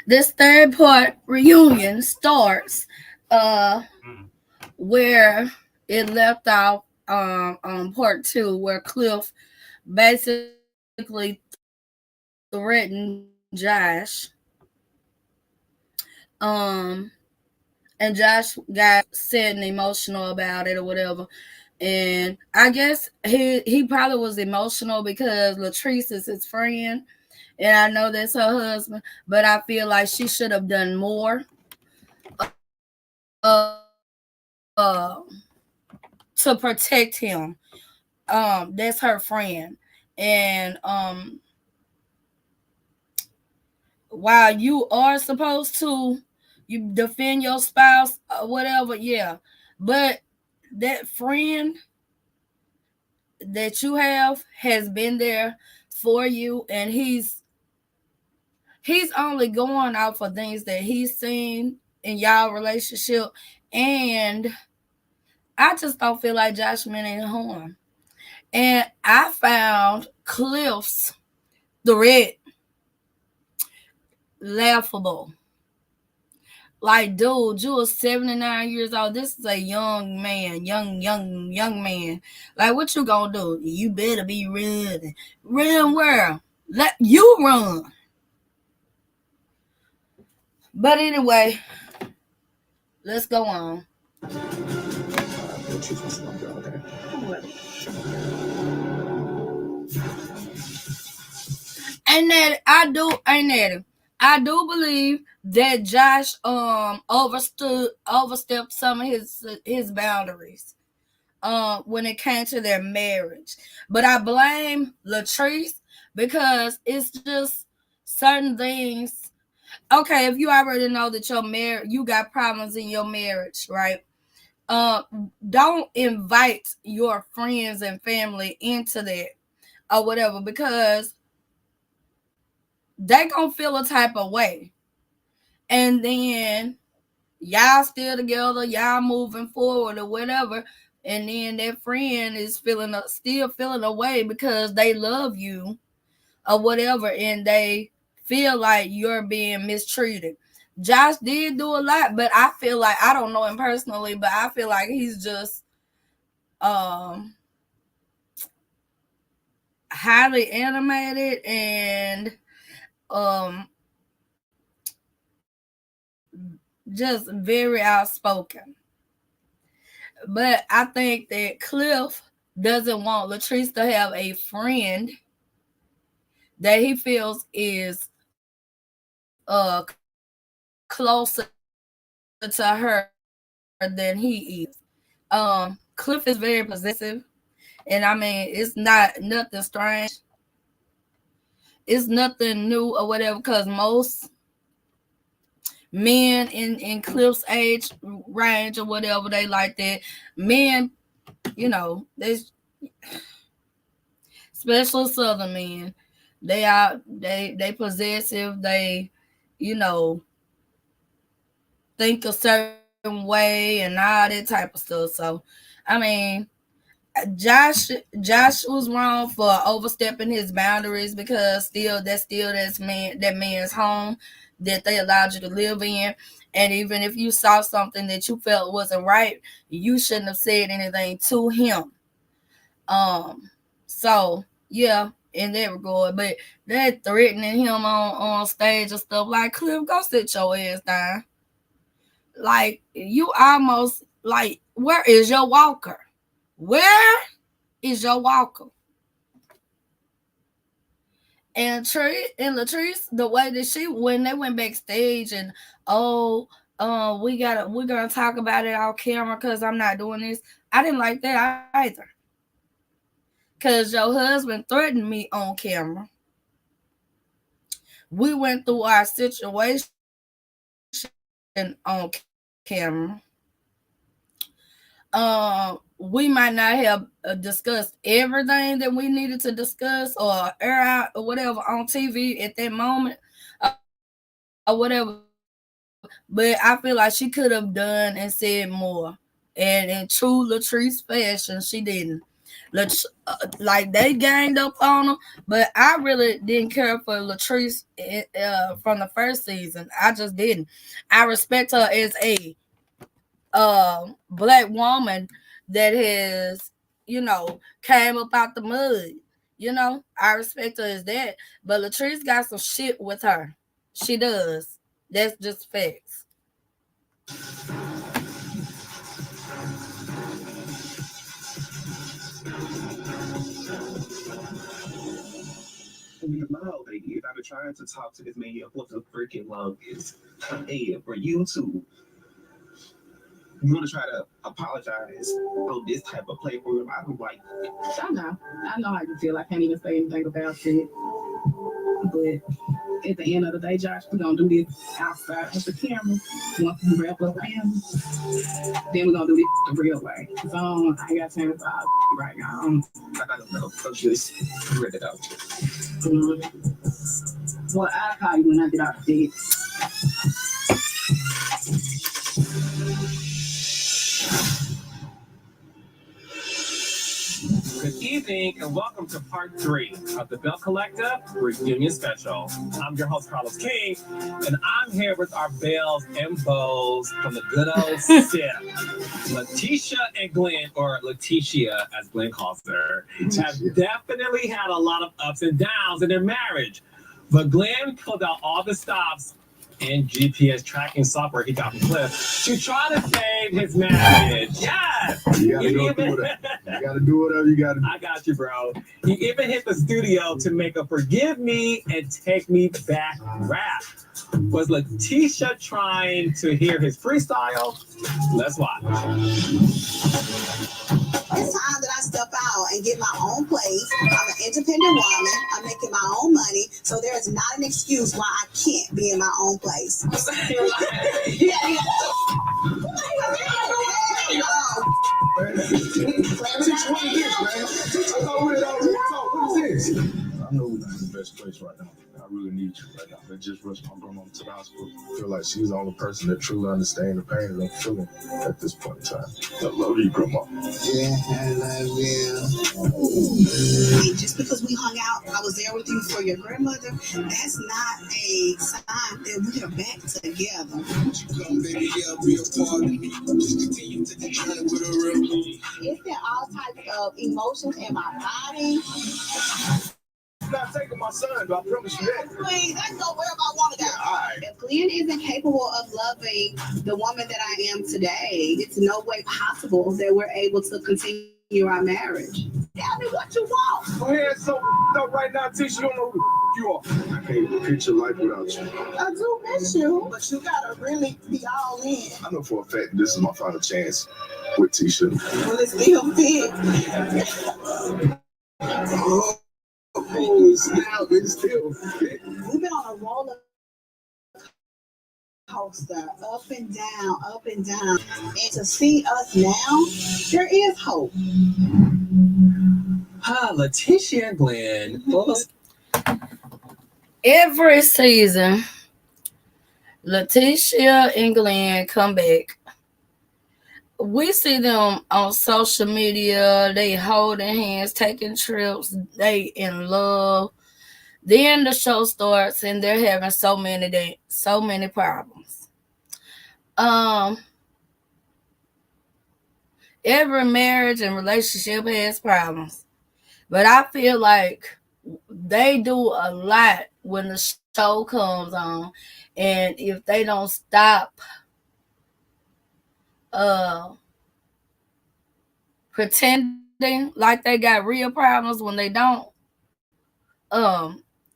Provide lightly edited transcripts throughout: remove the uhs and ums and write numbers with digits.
this third part reunion starts uh where it left off on part two, where Cliff basically threatened Josh. Um and Josh got sad and emotional about it or whatever. And I guess he probably was emotional because Latrice is his friend, and I know that's her husband. But I feel like she should have done more to protect him. That's her friend, and while you are supposed to you defend your spouse or whatever, yeah, but that friend that you have has been there for you, and he's only going out for things that he's seen in y'all relationship. And I just don't feel like Josh meant any harm. And I found Cliff's threat laughable. Like, dude, you are 79 years old. This is a young man, young man. Like, what you gonna do? You better be running. Run where? Let you run. But anyway, let's go on. And that ain't that I do believe that Josh overstepped some of his boundaries when it came to their marriage. But I blame Latrice because it's just certain things. Okay, if you already know that you got problems in your marriage, right? Uh, don't invite your friends and family into that or whatever, because they gonna feel a type of way. And then y'all still together, y'all moving forward or whatever, and then that friend is still feeling away because they love you or whatever, and they feel like you're being mistreated. Josh did do a lot, but I feel like, I don't know him personally, but I feel like he's just um highly animated and um just very outspoken. But I think that Cliff doesn't want Latrice to have a friend that he feels is closer to her than he is. Cliff is very possessive, and I mean, it's not nothing strange. It's nothing new or whatever, because most men in Cliff's age range or whatever, they like that. Men, they, especially Southern men, they possessive. They, you know, think a certain way and all that type of stuff. So, I mean, Josh was wrong for overstepping his boundaries, because that man's home that they allowed you to live in. And even if you saw something that you felt wasn't right, you shouldn't have said anything to him. Um, so yeah, in that regard. But that threatening him on stage and stuff, like, Cliff, go sit your ass down. Like, you almost, like, where is your walker? Where is your walker? And Latrice, the way that when they went backstage, and oh, we're gonna talk about it off camera because I'm not doing this. I didn't like that either. Cause your husband threatened me on camera. We went through our situation on camera. We might not have discussed everything that we needed to discuss or air out or whatever on TV at that moment or whatever, but I feel like she could have done and said more. And in true Latrice fashion, she didn't. Like they ganged up on him, but I really didn't care for Latrice from the first season. I just didn't. I respect her as a black woman that has, came up out the mud. I respect her as that. But Latrice got some shit with her. She does. That's just facts. Now, ladies, I've been trying to talk to this man for the freaking longest. And for you to you want to try to apologize on this type of platform, I was like, I know how you feel. I can't even say anything about it. But at the end of the day, Josh, we're gonna do this outside of the camera. Once we wrap up him, then we're gonna do this the real way. So I ain't got time to talk right now. I don't know. I'm just ready out. Well, I'll call you when I get out of bed. Good evening and welcome to part 3 of the Belle Collective Reunion Special. I'm your host, Carlos King, and I'm here with our Bells and Bows from the good old SIP. Letitia and Glenn, or Letitia as Glenn calls her, have definitely had a lot of ups and downs in their marriage. But Glenn pulled out all the stops and GPS tracking software he got from Cliff to try to save his marriage. Yes! You gotta go through that. You gotta do whatever you gotta do. I got you, bro. He even hit the studio to make a Forgive Me and Take Me Back rap. Was Letitia trying to hear his freestyle? Let's watch. It's time that I step out and get my own place. I'm an independent woman. I'm making my own money. So there's not an excuse why I can't be in my own place. I know we're not in the best place right now. I really need you right now. They just rushed my grandma to the hospital. I feel like she's the only person that truly understands the pain that I'm feeling at this point in time. I love you, grandma. Yeah, I love you. And just because we hung out, I was there with you for your grandmother, that's not a sign that we are back together. Is there all types of emotions in my body? I'm not taking my son, but I promise you that. Please, that's not where I want to go. Right. If Glenn isn't capable of loving the woman that I am today, it's no way possible that we're able to continue our marriage. Tell me what you want. Go ahead, so right now, Tisha, you don't know who you are. I can't picture life without you. I do miss you, but you gotta really be all in. I know for a fact this is my final chance with Tisha. Well, it's still fit. Oh, snap, it's still fit. We've been on a roller coaster, up and down, up and down. And to see us now, there is hope. Letitia and Glenn. Every season, Letitia and Glenn come back. We see them on social media. They holding hands, taking trips. They in love. Then the show starts, and they're having so many problems. Every marriage and relationship has problems, but I feel like they do a lot when the show comes on, and if they don't stop pretending like they got real problems when they don't,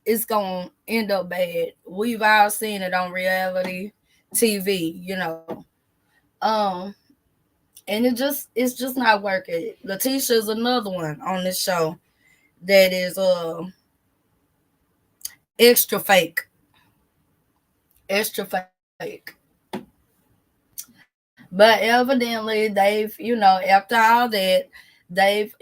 it's gonna end up bad. We've all seen it on reality TV. Um, and it's just not working. Letitia's another one on this show that is extra fake. Extra fake. But evidently they've, after all that, they've,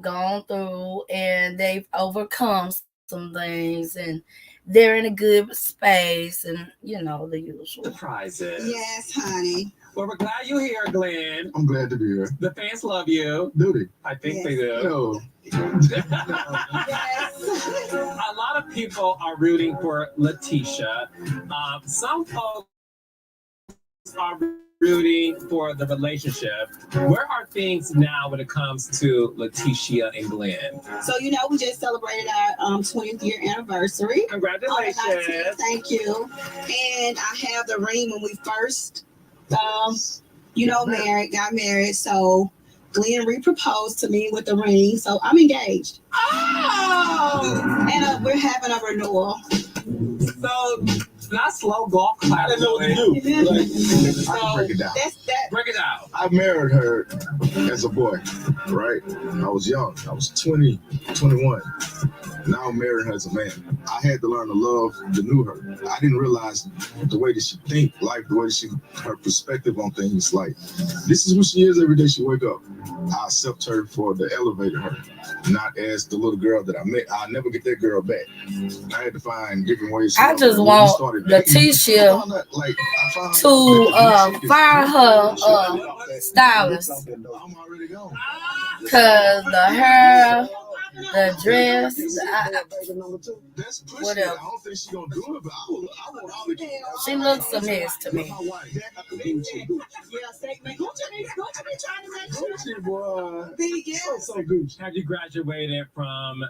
gone through and they've overcome some things and they're in a good space and, the usual. Surprises. Yes, honey. Well, we're glad you're here, Glenn. I'm glad to be here. The fans love you. Do they? I think Yes. they do. No. Yes. A lot of people are rooting for Letitia. Some folks are rooting for the relationship. Where are things now when it comes to Letitia and Glenn? So, we just celebrated our 20th year anniversary. On the 19th, Congratulations. thank you. And I have the ring when we first, got married. So Glenn re-proposed to me with the ring. So I'm engaged. Oh! And we're having a renewal. So, not slow golf clap. I didn't know what to do. I can break it down. That's that. Break it out. I married her as a boy, right? I was young. I was 20, 21. Now I'm married her as a man. I had to learn to love the new her. I didn't realize the way that she think, like the way her perspective on things. Like, this is who she is every day she wake up. I accept her for the elevator her, not as the little girl that I met. I'll never get that girl back. I had to find different ways. I just want Letitia to fire her stylist, I'm already gone. cause the hair, the dress, That's pushing whatever. it. I don't think she's gonna do it, but I want all the She looks a mess to me. Gucci, boy. So Gucci. Have you graduated from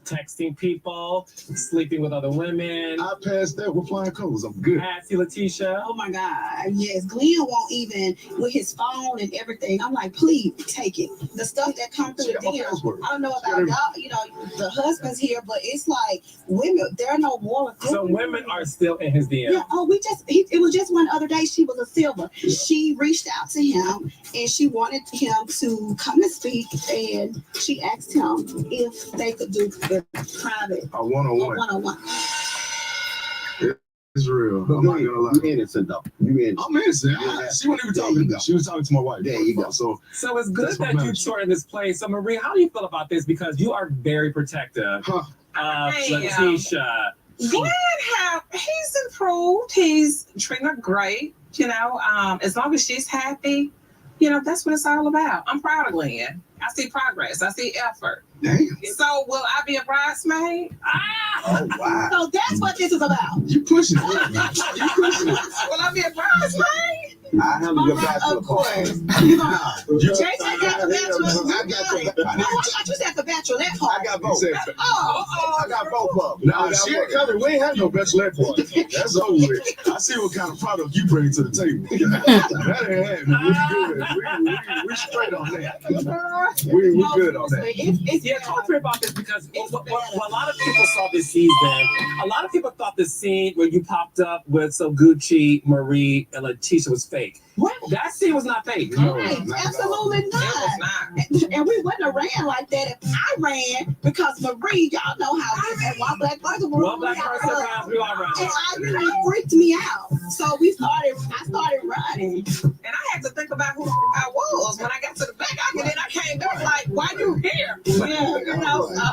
texting people, sleeping with other women? I passed that with flying colors. I'm good. Ask Letitia. Oh my God. Yes. Glenn won't even, with his phone and everything. I'm like, please take it. The stuff that comes through the DM. I don't know about y'all, the husbands here, but it's like women, there are no more. So women are still in his DM. Yeah. Oh, it was just one other day. She was a silver. She reached out to him and she wanted him to come and speak. And she asked him if they could do the private A one-on-one. one-on-one. It's real. But I'm not gonna lie. you innocent though. You innocent. I'm innocent. She wasn't even talking to me. She was talking to my wife. There you go. So it's good That's my that you manager. two are in this place. So Marie, how do you feel about this? Because you are very protective of Letitia. Glenn he's improved. He's treating her great. As long as she's happy, that's what it's all about. I'm proud of Glenn. I see progress. I see effort. damn, So will I be a bridesmaid? Oh wow. So that's what this is about. you pushing it. You pushing it. Will I be a bridesmaid? I handle your bachelor Of course. party. You You JJ got the bachelor. I got the. No, I thought you said the bachelorette part. I got You both. said, Oh, I got both of them. nah, she ain't coming. We ain't had no bachelorette party. That's over with. I see what kind of product you bring to the table. That ain't happening. We straight on that. We good on that. Yeah, talk to me about this because what a lot of people saw this season, a lot of people thought the scene where you popped up with Gucci, Marie, and Letitia was fake. What? That scene was not fake. No, Right, not at absolutely It was not. not. And we wouldn't have ran like that if I ran because Marie, y'all know how it is. And one black person One black person around, we all and around. it freaked me out. So I started running. And I had to think about who I was. When I got to the back, I came back like, why you here? Yeah,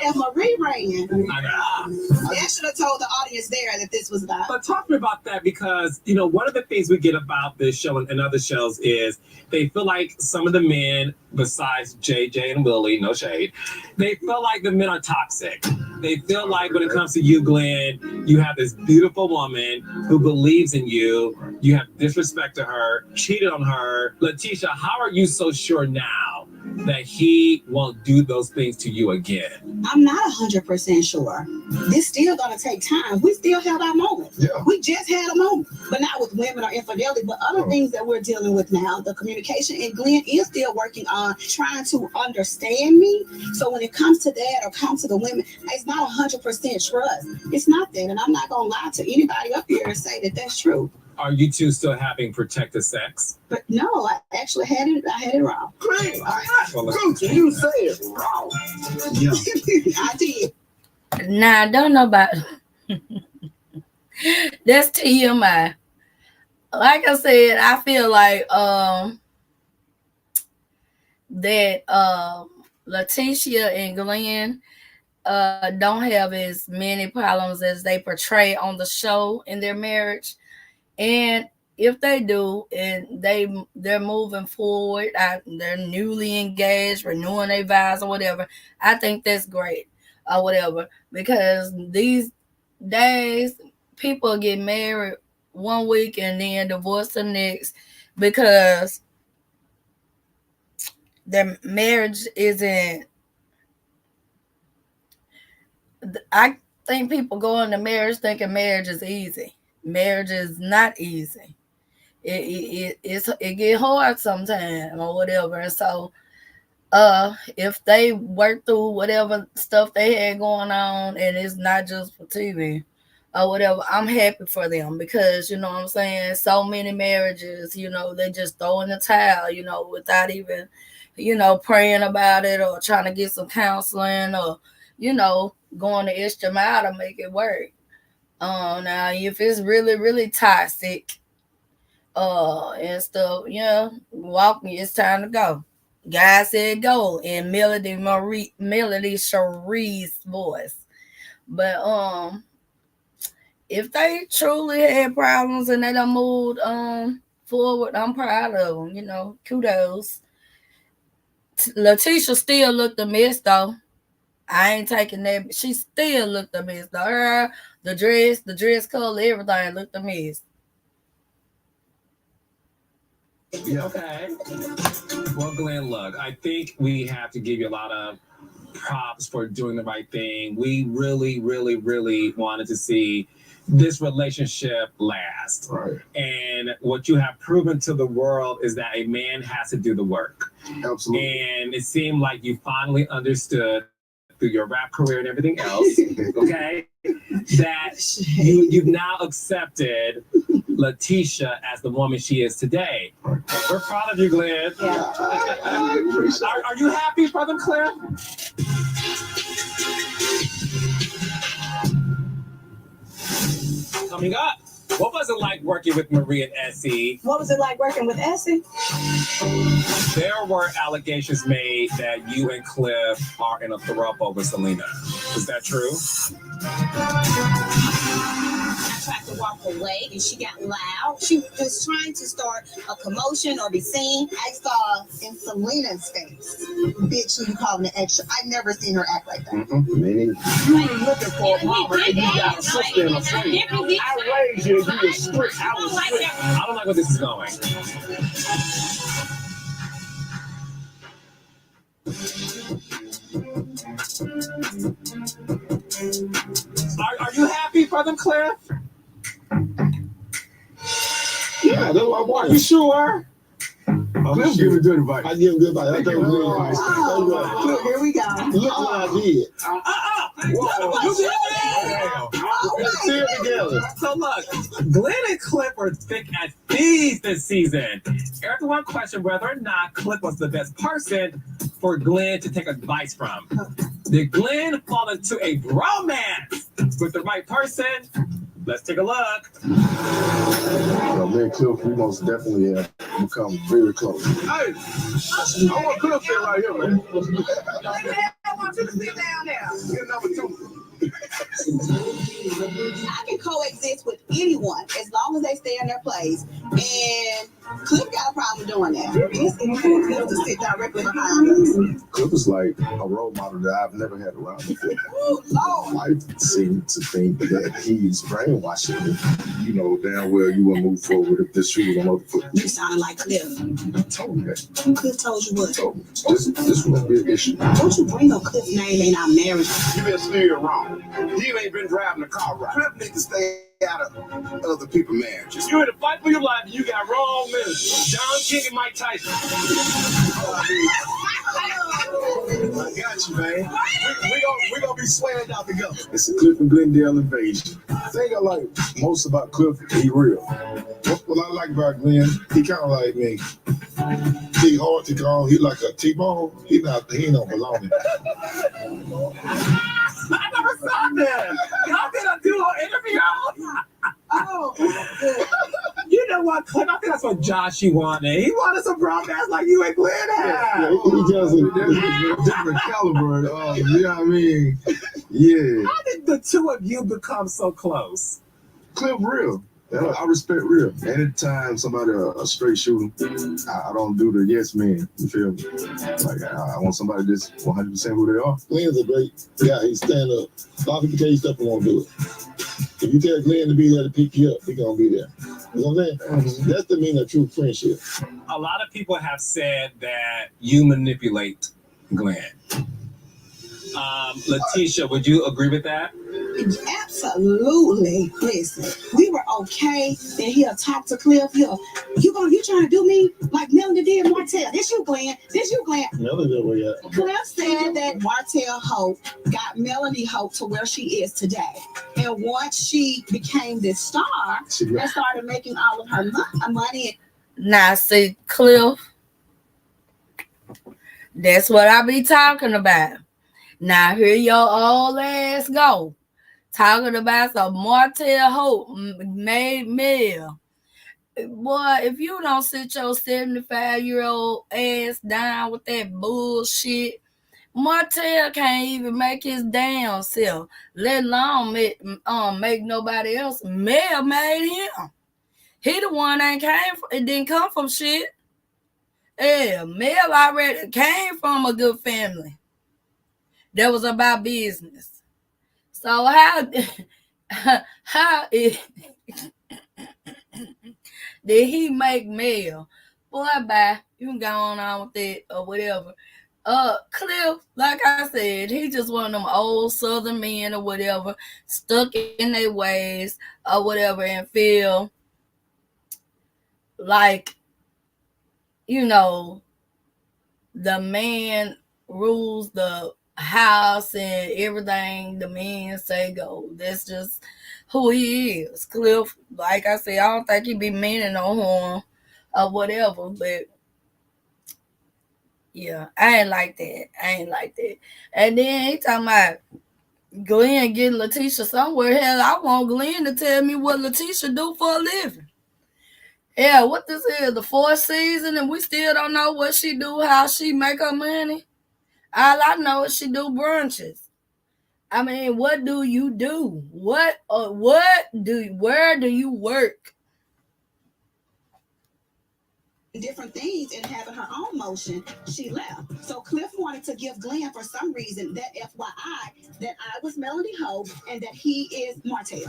and Marie ran. I know. I should have told the audience there that this was not. But talk to me about that because, one of the things we get about this show and other shows is they feel like some of the men, besides JJ and Willie, no shade, they feel like the men are toxic. They feel like when it comes to you, Glenn, you have this beautiful woman who believes in you. You have disrespect to her, cheated on her. Letitia, how are you so sure now that he won't do those things to you again? I'm not 100% sure. This still gonna take time. We still have our moment. Yeah. We just had a moment, but not with women or infidelity, but other things that we're dealing with now. The communication, and Glenn is still working on trying to understand me. So when it comes to that or comes to the women, it's not 100% trust. It's not that, and I'm not gonna lie to anybody up here and say that that's true. Are you two still having protected sex? But no, I actually had it. I had it wrong. Great. Well, Gucci, you say it wrong. Yeah. I did. Nah, I don't know about that's TMI. Like I said, I feel like that Letitia and Glenn don't have as many problems as they portray on the show in their marriage. And if they do and they're moving forward, they're newly engaged, renewing their vows or whatever, I think that's great or whatever. Because these days people get married one week and then divorce the next because their marriage isn't. I think people go into marriage thinking marriage is easy. Marriage is not easy. It get hard sometimes or whatever. And so if they work through whatever stuff they had going on and it's not just for TV or whatever, I'm happy for them because you know what I'm saying, so many marriages, they just throw in the towel, without even, praying about it or trying to get some counseling or, going the extra mile to make it work. Now if it's really, really toxic, and stuff, walk me, it's time to go. God said go in Melody Cherie's voice. But if they truly had problems and they done moved forward, I'm proud of them, kudos. Letitia still looked a mess though. I ain't taking that. She still looked a mess though. The dress color, everything looked a mess. Yeah. Okay. Well, Glenn, look, I think we have to give you a lot of props for doing the right thing. We really, really, really wanted to see this relationship last. Right. And what you have proven to the world is that a man has to do the work. Absolutely. And it seemed like you finally understood through your rap career and everything else, okay, that you've now accepted Letitia as the woman she is today. We're proud of you, Glenn. Yeah. Are you happy for them, Claire? Coming up, what was it like working with Marie and Essie? What was it like working with Essie? There were allegations made that you and Cliff are in a throuple with Selena. Is that true? I tried to walk away and she got loud. She was trying to start a commotion or be seen. I saw in Selena's face, bitch, who you calling an extra. I never seen her act like that. Many. You ain't looking for a mama and you got a sister and a friend. I raised you, you was strict. I was strict. I don't like where this is going. Are you happy for them, Cliff? Yeah, that's what I want. You sure? Cliff give me good advice. I give him good advice. I think good advice. Oh, here we go. Look what I did. You did Let's see it together. So look, Glenn and Cliff were thick as thieves this season. Everyone questioned whether or not Cliff was the best person for Glenn to take advice from. Did Glenn fall into a bromance with the right person? Let's take a look. Well, me and Cliff, we most definitely have become very close. Hey, I want Cliff to sit right here, man. I want you to sit down there. You're number 2. I can coexist with anyone as long as they stay in their place. And Cliff got a problem doing that. It's important for Cliff to sit directly behind us. Cliff is like a role model that I've never had around before. Ooh, Lord. I seem to think that he's brainwashing me. You know damn well you will move forward if this shoe was on other foot. You sound like Cliff. I told him that. Cliff told you what? Told him. This won't be an issue. Don't you bring up Cliff's name in our marriage. You been steering wrong. You ain't been driving the car right. Cliff needs to stay out of other people's marriages. You in a fight for your life and you got wrong ministers. John King and Mike Tyson. I got you, man. We gonna be swaying out together. It's a Cliff and Glendale invasion. The thing I like most about Cliff, he real. What I like about Glenn, he kind of like me. He hard to call. He like a T-bone. He ain't no baloney. I never saw that. Y'all did a duo interview. Oh, You know what, Cliff? I think that's what Joshy wanted. He wanted some bromance like you and Glenn had. He just a Different caliber. You know what I mean? Yeah. How did the two of you become so close? Cliff real. I respect real. Anytime somebody a straight shooter, I don't do the yes man. You feel me? Like I want somebody just 100% who they are. Glenn's a great guy. He stand up. A lot of people tell you stuff and won't do it. If you tell Glenn to be there to pick you up, he's gonna be there. You know what I'm saying? That's the meaning of true friendship. A lot of people have said that you manipulate Glenn. Letitia, would you agree with that? Absolutely. Listen, we were okay. Then he'll talk to Cliff. You trying to do me like Melanie did Martell? This you, Glenn. Melanie did where you at. Cliff said that Martell Hope got Melanie Hope to where she is today. And once she became this star and started making all of her money. Now, see, Cliff, that's what I be talking about. Now, here your old ass go. Talking about some Martell Hope made Mel. Boy, if you don't sit your 75-year-old ass down with that bullshit, Martell can't even make his damn self, let alone make nobody else. Mel made him. He the one that it didn't come from shit. Yeah, Mel already came from a good family that was about business. So how did he make Mel? Boy, bye. You can go on with it or whatever. Cliff, like I said, he just one of them old Southern men or whatever, stuck in their ways or whatever, and feel like, the man rules the house and everything the man say go. That's just who he is. Cliff, like I said, I don't think he be meaning no harm or whatever, but yeah, I ain't like that. And then he talking about Glenn getting Letitia somewhere. Hell, I want Glenn to tell me what Letitia do for a living. Yeah, what this is, the 4th season, and we still don't know what she do, how she make her money. All I know is she do brunches. I mean, what do you do? Where do you work? Different things and having her own motion, she left. So Cliff wanted to give Glenn, for some reason, that FYI, that I was Melanie Hope and that he is Martell.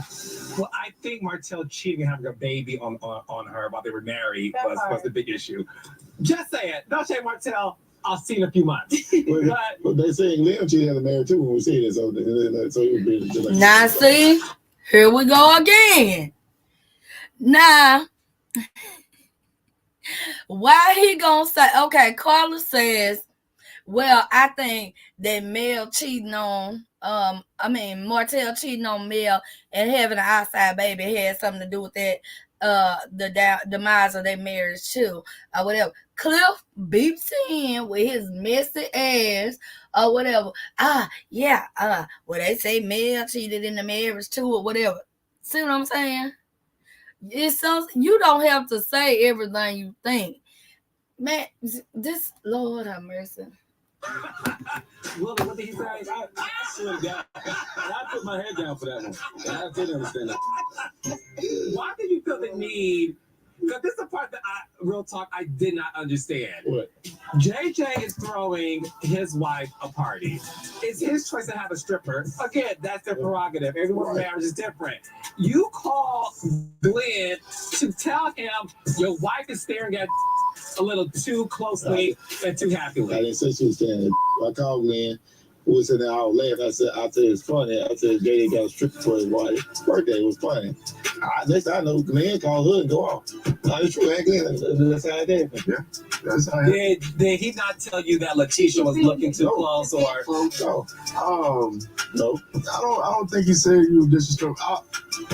Well, I think Martell cheating and having a baby on her while they were married was the big issue. Just say it. Don't say Martell. I'll see in a few months. But they say Glenn cheated and married too when we see this. So he would be like, now see, here we go again. Now, why he gonna say, okay, Carla says, well, I think that Martell cheating on Mel and having an outside baby had something to do with that, the demise of their marriage too, or whatever. Cliff beeps in with his messy ass or whatever. Well, they say Mel cheated in the marriage too or whatever. See what I'm saying? It's so you don't have to say everything you think. Man, this Lord have mercy. What did he say? I swear to God. I put my head down for that one. I didn't understand that. Why did you feel the need? Because this is the part that real talk, I did not understand. What? JJ is throwing his wife a party. It's his choice to have a stripper. Again, that's their prerogative. Everyone's marriage is different. You call Glenn to tell him your wife is staring at a little too closely and too happily. I didn't say she was staring. I called Glenn. Who was in there all laugh. I said it's funny. I said JJ got a stripper for his wife's birthday. It was funny. Next I know, Glenn called her and go off. No, it's true, ain't Glenn? That's how it happened. Yeah, that's how it happened. Did he not tell you that Letitia was looking too close, or no? I don't think he said you were disrespectful.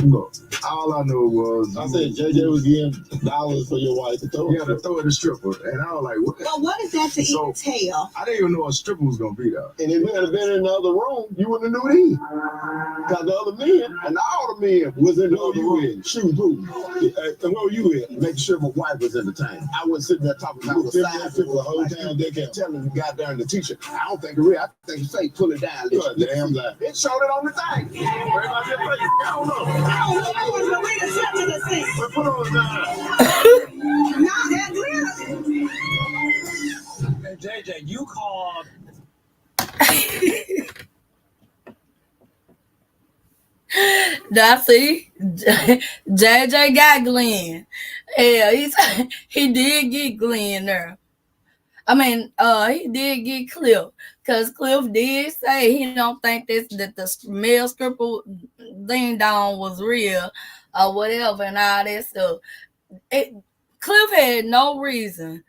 Look, all I know was I said JJ was getting dollars for your wife to throw. Yeah, to throw at a stripper, and I was like, what? Well, what is that to even tell? I didn't even know a stripper was gonna be there. And if we had been in the other room, you wouldn't have knew then. Because the other men, and all the men was in the other room. Shooting pool. And where were you at? Making sure my wife was entertained. I wasn't sitting there talking about the side people the whole time. They kept telling the goddamn the teacher, I don't think it's real. I think it's fake. Pull it down. Damn lie. It showed it on the thing. Everybody just like, I don't know. But put on now. Nah, that Glenn. Hey, JJ, you called. Now see, JJ got Glenn. Yeah, he did get Glenn there. I mean, he did get Cliff, cause Cliff did say he don't think that the male stripper ding dong was real, or whatever, and all that stuff. It, Cliff had no reason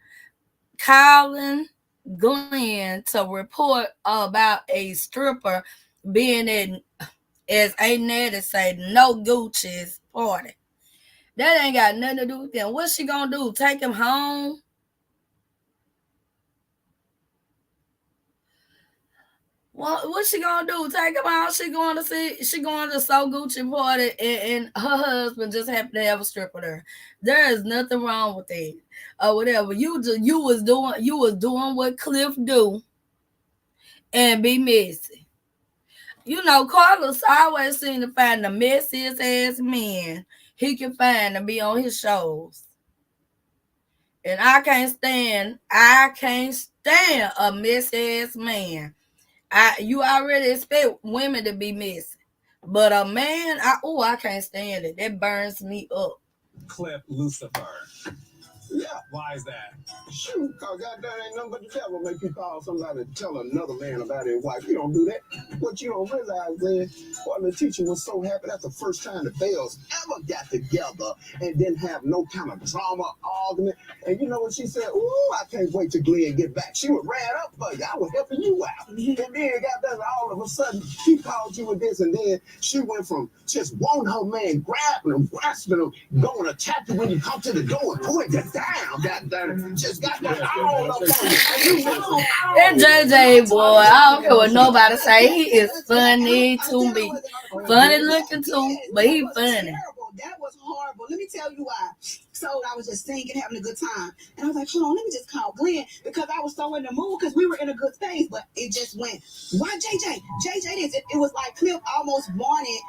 calling Glenn to report about a stripper being at, as A Nettie say, no Gucci's party. That ain't got nothing to do with them. What's she gonna do? Take him home? What's she gonna do? Take him out? She going to see? She going to So Gucci party, and her husband just happened to have a stripper there. There is nothing wrong with that, or whatever. You was doing what Cliff do, and be messy. You know, Carlos always seem to find the messiest ass man he can find to be on his shows. And I can't stand a messy ass man. You already expect women to be messy. But a man, I can't stand it. That burns me up. Clip Lucifer. Yeah. Why is that? Shoot, cause goddamn ain't nothing but the devil make you call somebody to tell another man about his wife. You don't do that. What you don't realize, Glenn, boy, the teacher was so happy. That's the first time the Bells ever got together and didn't have no kind of drama, argument. And you know what she said? Ooh, I can't wait till Glenn get back. She would ran up for you. I was helping you out. And then goddamn, all of a sudden, she called you with this, and then she went from just wanting her man, grabbing him, grasping him, going to tap you when you come to the door and point you down, goddamn. Just got that all up on you. That JJ boy, I don't care what nobody say. He is funny to me. Funny looking too, but he funny. That was horrible. Let me tell you why. So I was just singing, having a good time. And I was like, hold on, let me just call Glenn because I was so in the mood because we were in a good space. But it just went, why JJ? JJ this. It was like Cliff almost wanted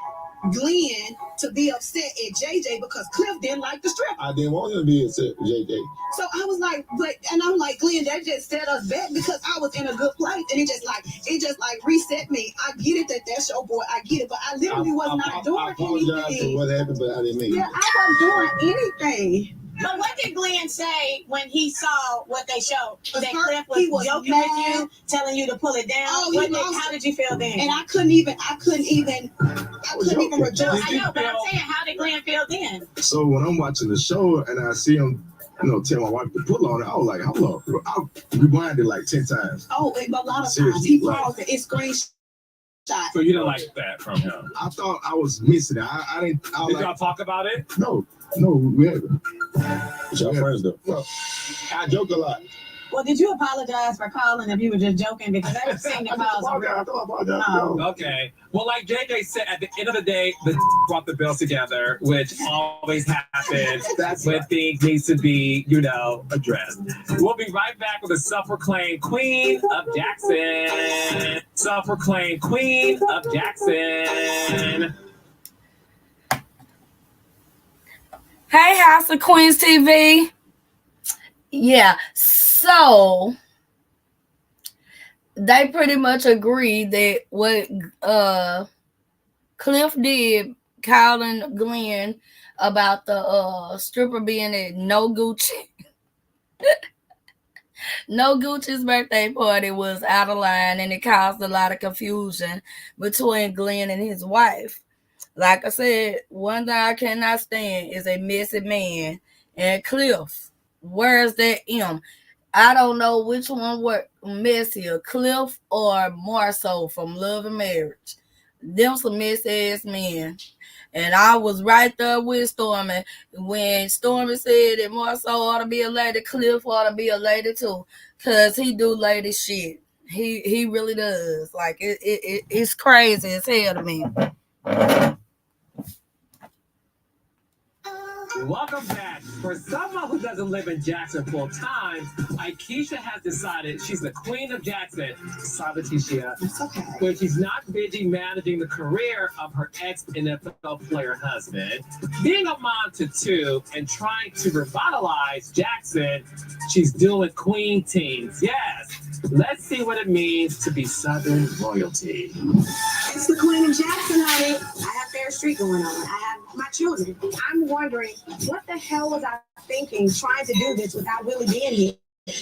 Glenn to be upset at JJ because Cliff didn't like the stripper. I didn't want him to be upset with JJ. So I was like, and I'm like, Glenn, that just set us back because I was in a good place. And it just like reset me. I get it that that's your boy. I get it. But I literally was not doing anything. I apologize for what happened, but I didn't mean it. Yeah, I wasn't doing anything. But what did Glenn say when he saw what they showed? That Cliff He was joking mad. with you, telling you to pull it down. How did you feel then? And I couldn't even rejoice. I know, but I'm saying, how did Glenn feel then? So when I'm watching the show and I see him, tell my wife to pull on it, I was like, hold on. I'll rewind it like 10 times. Oh, a lot of times. Seriously, He paused it. It's screenshot. So you didn't like that from him? I thought I was missing it. I didn't. Did y'all talk about it? No, we haven't. Y'all friends though. No. I joke a lot. Well, did you apologize for calling if you were just joking? Because that seemed to cause a real... Okay. Well, like JJ said, at the end of the day, the brought the bills together, which always happens when things needs to be, addressed. We'll be right back with the self-proclaimed Queen of Jackson. Self-proclaimed Queen of Jackson. Hey, House of Queens TV. Yeah, so they pretty much agreed that what Cliff did, calling Glenn about the stripper being at No Gucci. No Gucci's birthday party was out of line, and it caused a lot of confusion between Glenn and his wife. Like I said, one thing I cannot stand is a messy man. And Cliff, where's that M? I don't know which one were messier, Cliff or Marceau from Love and Marriage. Them some messy ass men. And I was right there with Stormy when Stormy said that Marceau ought to be a lady, Cliff ought to be a lady too, cause he do lady shit. He really does. Like it's crazy as hell to me. Welcome back. For someone who doesn't live in Jackson full time, Akeisha has decided she's the queen of Jackson. Sorry, Leticia. It's okay. When she's not busy managing the career of her ex-NFL player husband, being a mom to two, and trying to revitalize Jackson, she's doing queen things. Yes. Let's see what it means to be Southern royalty. It's the Queen of Jackson, honey. I have Fair Street going on. I have my children. I'm wondering, what the hell was I thinking trying to do this without Willie being here? You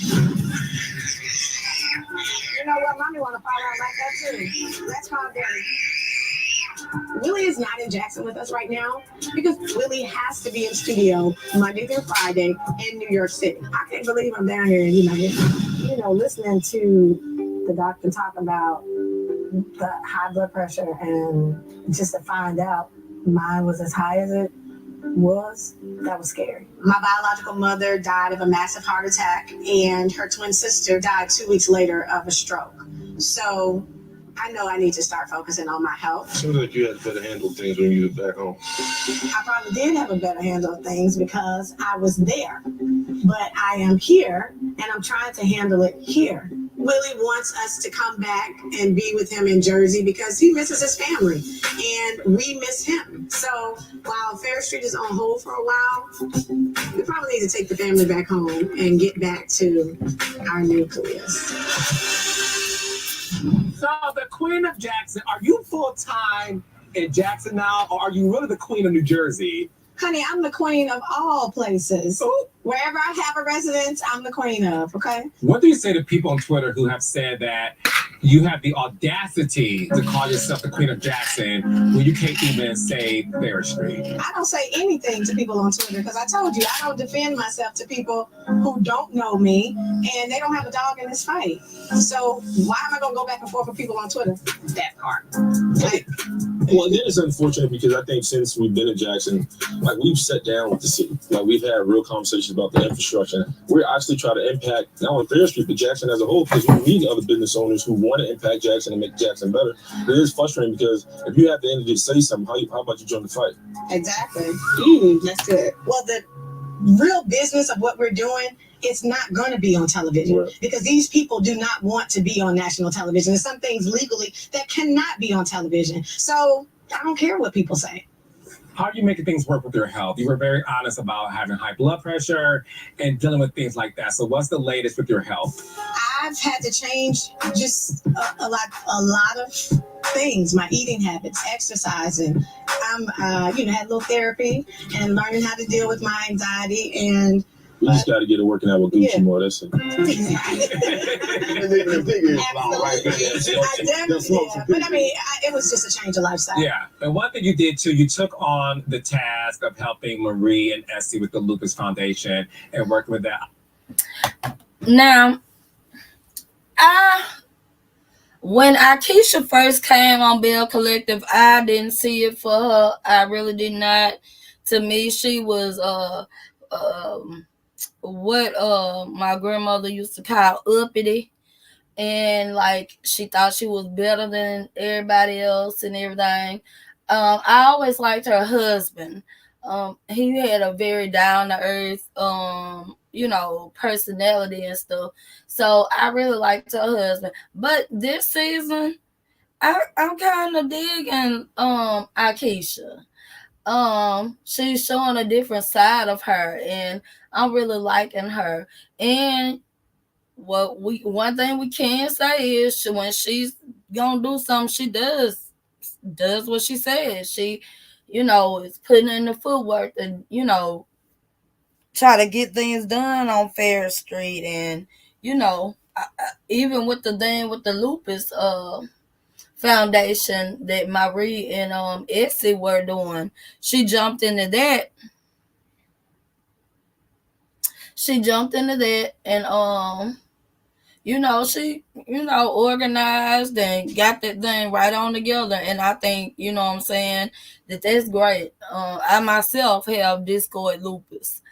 know what? Mommy want to fall out like that too. Let's calm down. Willie is not in Jackson with us right now because Willie has to be in studio Monday through Friday in New York City. I can't believe I'm down here, listening to the doctor talk about the high blood pressure and just to find out mine was as high as it was, that was scary. My biological mother died of a massive heart attack, and her twin sister died 2 weeks later of a stroke. So I know I need to start focusing on my health. Seems like you had to better handle things when you were back home. I probably did have a better handle of things because I was there. But I am here, and I'm trying to handle it here. Willie wants us to come back and be with him in Jersey because he misses his family, and we miss him. So while Fair Street is on hold for a while, we probably need to take the family back home and get back to our nucleus. So, the Queen of Jackson, are you full-time in Jackson now, or are you really the Queen of New Jersey? Honey, I'm the queen of all places. Ooh. Wherever I have a residence, I'm the queen of, okay? What do you say to people on Twitter who have said that you have the audacity to call yourself the Queen of Jackson when you can't even say Fair Street? I don't say anything to people on Twitter because I told you I don't defend myself to people who don't know me and they don't have a dog in this fight. So why am I going to go back and forth with people on Twitter? That part. Like, well, then it's unfortunate because I think since we've been in Jackson, like we've sat down with the city, like we've had real conversations about the infrastructure. We're actually trying to impact not only Fair Street but Jackson as a whole because we need other business owners who want to impact Jackson and make Jackson better. It is frustrating because if you have the energy to say something, how about you join the fight? Exactly. That's good. Well, the real business of what we're doing, it's not going to be on television Right. because these people do not want to be on national television. There's some things legally that cannot be on television. So I don't care what people say. How are you making things work with your health? You were very honest about having high blood pressure and dealing with things like that. So what's the latest with your health? I've had to change just a lot of things, my eating habits, exercising. I'm, had a little therapy and learning how to deal with my anxiety and We just got to get it working out with Gucci more. That's it. Absolutely. But I mean, it was just a change of lifestyle. Yeah. And one thing you did too, you took on the task of helping Marie and Essie with the Lupus Foundation and working with that. Now, when Akeisha first came on Belle Collective, I didn't see it for her. I really did not. To me, she was what my grandmother used to call uppity, and like she thought she was better than everybody else and everything. I always liked her husband. He had a very down to earth personality and stuff. So I really liked her husband. But this season, I'm kind of digging Akeisha. She's showing a different side of her, and I'm really liking her. And one thing we can say is when she's gonna do something, she does what she says. She, is putting in the footwork and try to get things done on Fair Street, and even with the thing with the lupus foundation that Marie and Etsy were doing, she jumped into that. And she organized and got that thing right on together. And I think, what I'm saying, that's great. I myself have discoid lupus.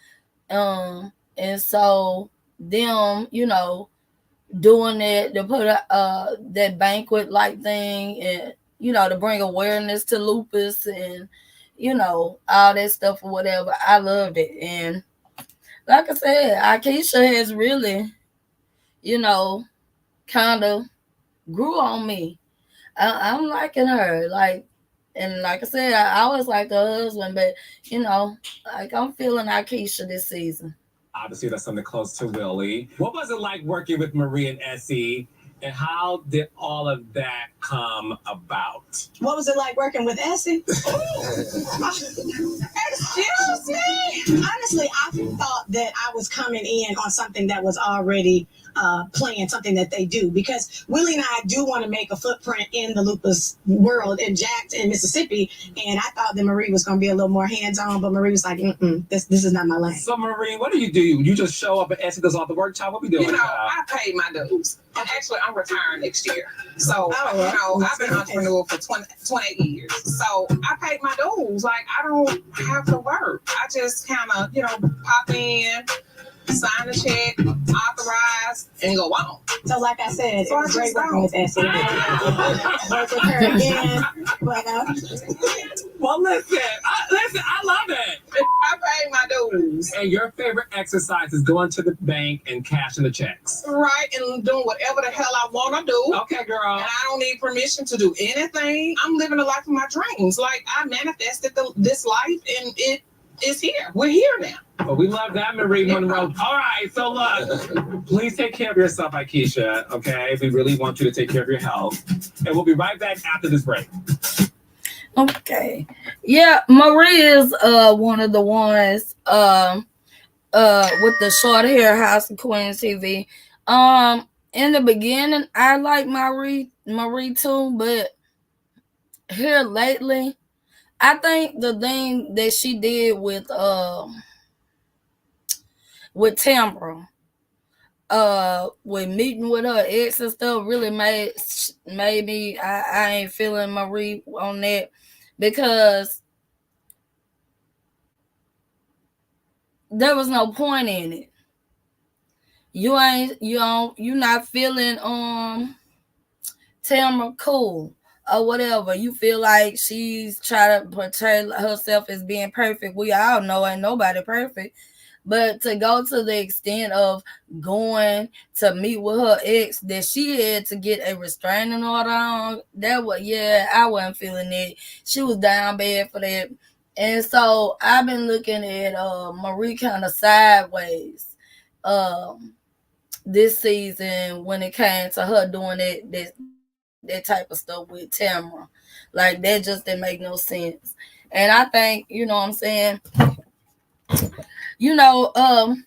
And so them, doing that to put that banquet like thing and to bring awareness to lupus and all that stuff or whatever. I loved it. And like I said, Akeisha has really, you know, kind of grew on me. I'm liking her. And like I said, I always liked her husband, but, like I'm feeling Akeisha this season. Obviously, that's something close to Willie. What was it like working with Marie and Essie? And how did all of that come about? What was it like working with Essie? Excuse me. Honestly, I thought that I was coming in on something that was already playing, something that they do, because Willie and I do want to make a footprint in the lupus world in Jackson, Mississippi, and I thought that Marie was going to be a little more hands-on, but Marie was like, this is not my lane. So Marie, what do? You just show up and Essie does all the work, child? What we doing? I paid my dues. And actually, I'm retiring next year. So, I've been an entrepreneur for 28 years. So, I paid my dues. Like, I don't have to work. I just kind of, pop in, sign the check, authorize, and go on. So, like I said, it was great working with Essie. Work with her again. But, well, listen, I love it. I paid my dues. And your favorite exercise is going to the bank and cashing the checks. Right, and doing whatever the hell I want to do. Okay, girl. And I don't need permission to do anything. I'm living the life of my dreams. Like, I manifested this life, and it is here. We're here now. Well, we love that, Marie Monroe. All right, so look, please take care of yourself, Akeisha, okay? We really want you to take care of your health. And we'll be right back after this break. Okay. Yeah, Marie is one of the ones with the short hair, House of Queens TV. In the beginning, I like Marie too, but here lately, I think the thing that she did with Tamra, with meeting with her ex and stuff, really made me. I ain't feeling Marie on that, because there was no point in it. You're not feeling Tamra cool or whatever. You feel like she's trying to portray herself as being perfect. We all know ain't nobody perfect. But to go to the extent of going to meet with her ex that she had to get a restraining order on, I wasn't feeling it. She was down bad for that. And so I've been looking at Marie kind of sideways this season when it came to her doing that type of stuff with Tamara. Like, that just didn't make no sense. And I think, you know what I'm saying, well,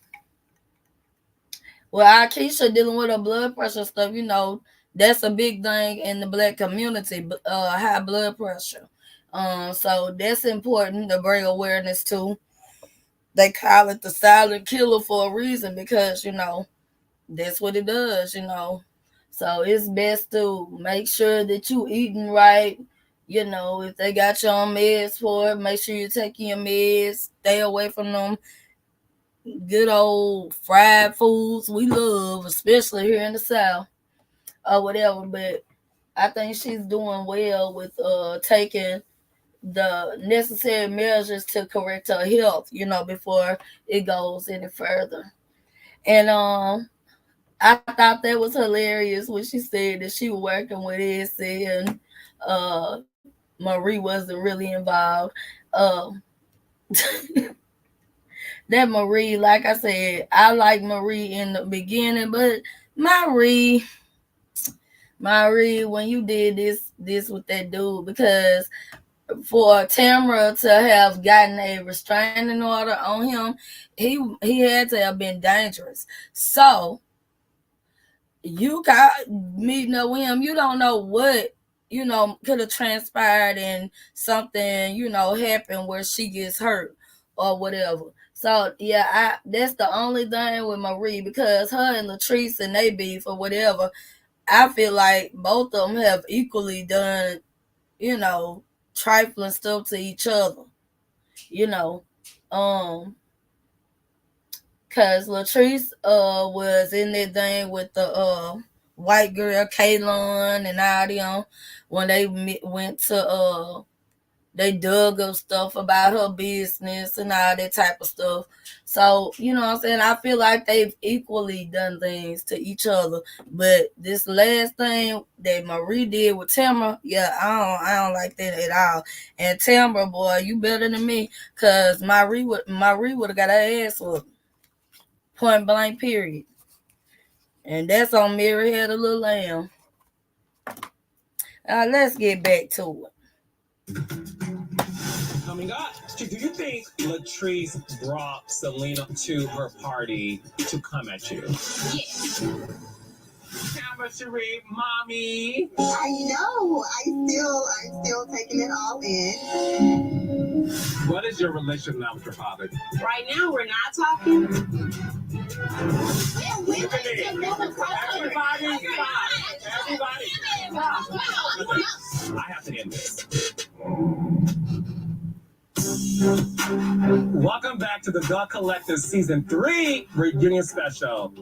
Akeisha dealing with her blood pressure stuff, that's a big thing in the Black community, high blood pressure. So that's important to bring awareness to. They call it the silent killer for a reason, because, that's what it does, So it's best to make sure that you eating right. If they got you on meds for it, make sure you're taking your meds. Stay away from them good old fried foods we love, especially here in the South or whatever. But I think she's doing well with taking the necessary measures to correct her health, before it goes any further. And I thought that was hilarious when she said that she was working with Essie and Marie wasn't really involved. That Marie, like I said, I like Marie in the beginning, but Marie, when you did this with that dude, because for Tamara to have gotten a restraining order on him, he had to have been dangerous. So you got meeting up with him, you don't know what could have transpired and something happened where she gets hurt or whatever. So yeah, that's the only thing with Marie, because her and Latrice and they beef or whatever, I feel like both of them have equally done trifling stuff to each other, cause Latrice was in that thing with the white girl Kaylin and all them when they went to they dug up stuff about her business and all that type of stuff. So, you know what I'm saying? I feel like they've equally done things to each other. But this last thing that Marie did with Tamara, yeah, I don't like that at all. And Tamara, boy, you better than me, cause Marie would have got her ass whooped. Point blank, period. And that's on Mary Had a Little Lamb. Let's get back to it. Coming up, do you think Latrice brought Selena to her party to come at you? Yes. Tamara, Cherie, mommy. I know. I'm still taking it all in. What is your relationship now with your father? Right now, we're not talking. Everybody, stop. Everybody. I have to end this. Welcome back to the Belle Collective Season 3 reunion special.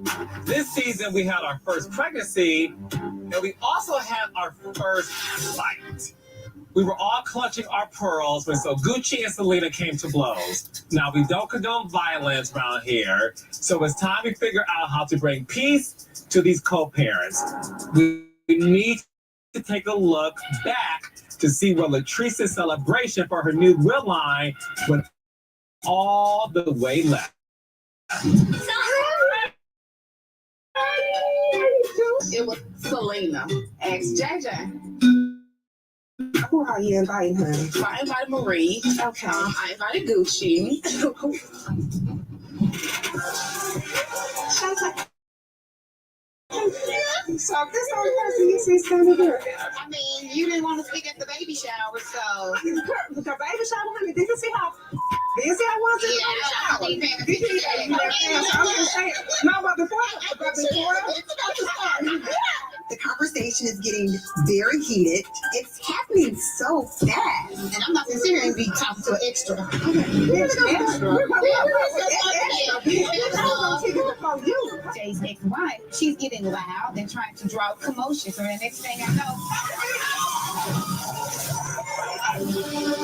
This season we had our first pregnancy, and we also had our first fight. We were all clutching our pearls when so Gucci and Selena came to blows. Now, we don't condone violence around here, so it's time to figure out how to bring peace to these co-parents. We need to take a look back to see where Latrice's celebration for her new will line went all the way left. It was Selena. Ask JJ. Who are you inviting, honey? So I invited Marie. Okay. I invited Gucci. So this only person you see standing here. I mean, you didn't want to speak at the baby shower, so. The baby shower, honey. Did you see how I was in the baby shower? I'm just saying. No, but before. The conversation is getting very heated. It's happening so fast. And I'm not considering be talking to an extra. Jay's ex-wife, she's getting loud and trying to draw commotion. So the next thing I know,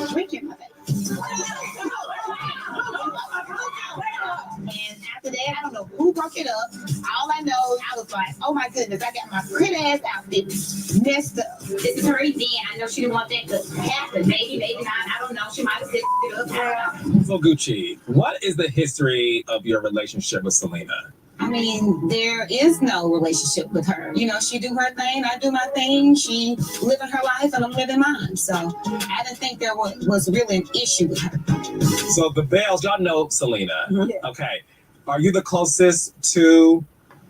drinking with it. And after that, I don't know who broke it up. All I know, I was like, oh my goodness, I got my pretty ass outfit messed up. This is her event. I know she didn't want that to happen. Maybe not. I don't know. She might have set it up. So, Gucci, what is the history of your relationship with Selena? I mean, there is no relationship with her. You know, she do her thing, I do my thing. She living her life, and I'm living mine. So I didn't think there was really an issue with her. So the Bells, y'all know Selena. Mm-hmm. Okay. Are you the closest to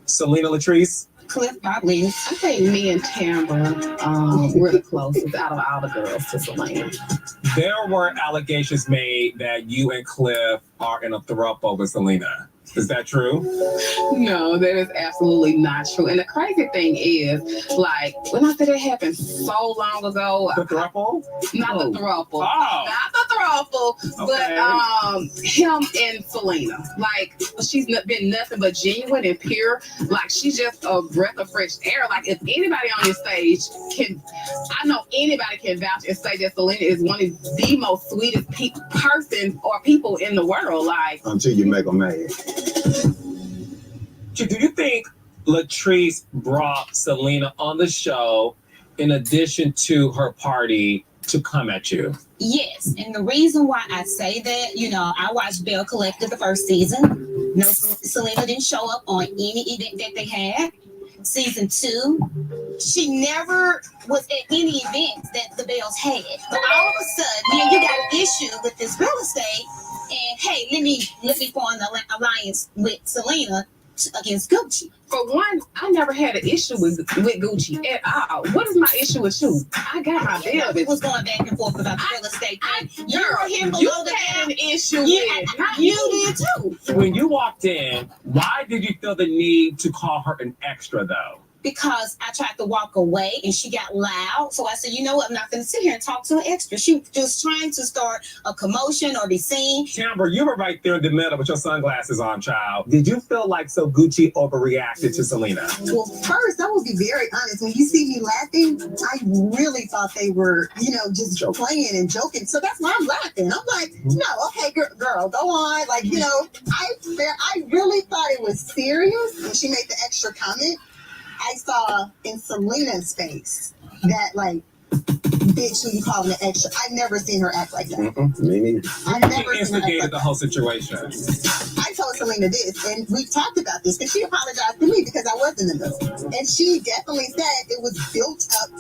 Selena Latrice? Cliff, probably. I think me and Tamara were the closest out of all the girls to Selena. There were allegations made that you and Cliff are in a throuple with Selena. Is that true? No, that is absolutely not true. And the crazy thing is, like, when I said it happened so long ago. The throuple? Not the throuple. Oh. Not the throuple, Okay. but him and Selena. Like, she's been nothing but genuine and pure. Like, she's just a breath of fresh air. Like, if anybody on this stage I know anybody can vouch and say that Selena is one of the most sweetest person or people in the world. Like, Until you make them mad. Do you think Latrice brought Selena on the show in addition to her party to come at you? Yes, and the reason why I say that, you know, I watched Belle Collective the first season. No, Selena didn't show up on any event that they had. Season 2, she never was at any events that the Bells had. But all of a sudden, yeah, you got an issue with this real estate, and hey, let me form an alliance with Selena against Gucci. for one, I never had an issue with Gucci at all. What is my issue with you? I got my bill. We was going back and forth about the real estate thing. You were here You below the had an issue with. You did too. When you walked in, why did you feel the need to call her an extra, though? because I tried to walk away and she got loud. So I said, you know what? I'm not going to sit here and talk to an extra. She was just trying to start a commotion or be seen. Timber, you were right there in the middle with your sunglasses on, child. Did you feel like So Gucci overreacted to Selena? Well, first, I will be very honest. When you see me laughing, I really thought they were, just playing and joking. So that's why I'm laughing. I'm like, no, okay, girl, go on. Like, I really thought it was serious. When she made the extra comment, I saw in Selena's face that, like, bitch, who you calling an extra? I've never seen her act like that. Me neither. I've never instigated the whole situation. I told Selena this, and we talked about this, because she apologized to me because I was in the middle. And she definitely said it was built up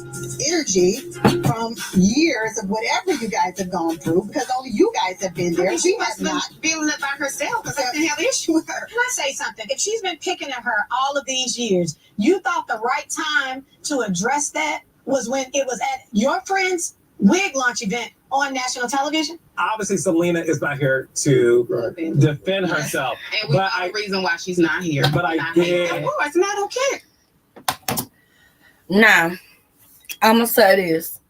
energy from years of whatever you guys have gone through, because only you guys have been there. She has not building it by herself because I didn't have an issue with her. Can I say something? If she's been picking at her all of these years, you thought the right time to address that was when it was at your friend's wig launch event on national television? Obviously, Selena is not here to defend herself. And we know the reason why she's not here. But I did. Of course, and I don't care. Now, I'm going to say this.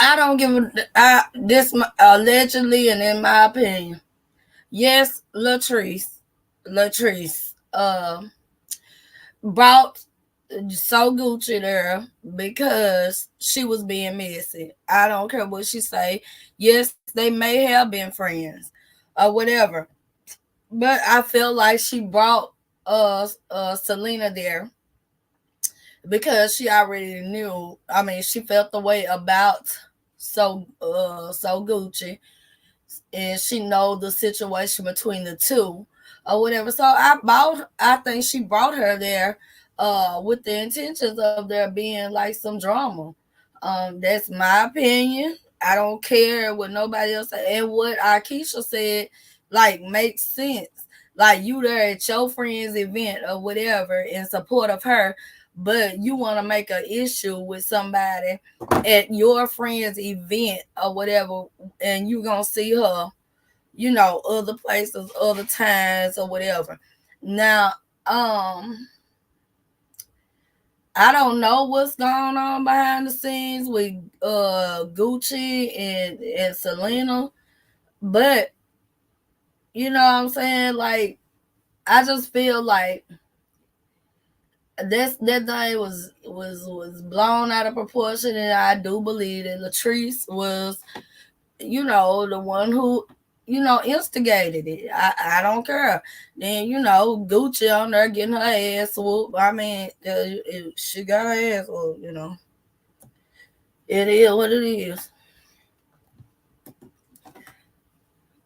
I don't give this allegedly, and in my opinion, yes, Latrice brought So Gucci there because she was being messy. I don't care what she say. Yes, they may have been friends or whatever, but I feel like she brought Selena there because she already knew. I mean, she felt the way about So Gucci, and she know the situation between the two or whatever. So I think she brought her there with the intentions of there being like some drama. That's my opinion. I don't care what nobody else said. And what Akeisha said, like, makes sense. Like, you there at your friend's event or whatever in support of her, but you want to make an issue with somebody at your friend's event or whatever, and you gonna see her, other places, other times or whatever. Now, I don't know what's going on behind the scenes with Gucci and Selena, but you know what I'm saying? Like, I just feel like that thing was blown out of proportion, and I do believe that Latrice was, the one who, instigated it. I don't care. Then, Gucci on there getting her ass whooped. I mean, she got her ass whooped, It is what it is.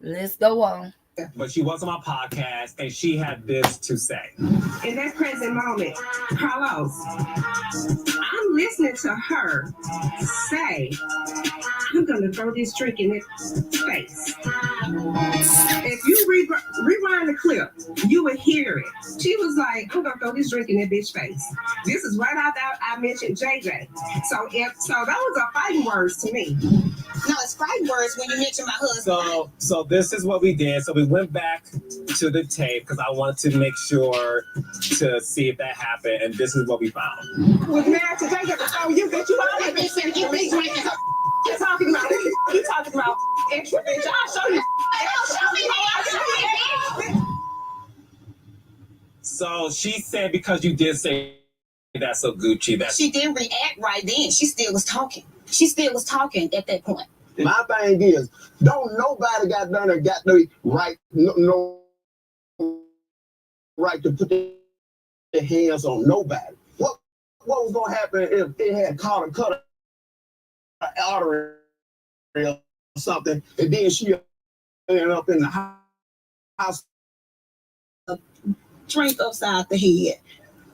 Let's go on. But she was on my podcast, and she had this to say. In that present moment, Carlos, I'm listening to her say, I'm going to throw this drink in his face. If you rewind the clip, you would hear it. She was like, I'm going to throw this drink in that bitch face. This is right after I mentioned JJ. So those are fighting words to me. No, it's fighting words when you mention my husband. So this is what we did. So we went back to the tape because I wanted to make sure to see if that happened, and this is what we found. Was married to JJ before you, bitch. You already been saying you be drinking. You talking about extra bitch. I'll show you. So she said because you did say that's so Gucci that she didn't react right then. She still was talking. She still was talking at that point. My thing is, don't nobody got no right, no right to put their hands on nobody. What was gonna happen if it had caught and cut an artery or something, and then she ended up in the house? Drink upside the head.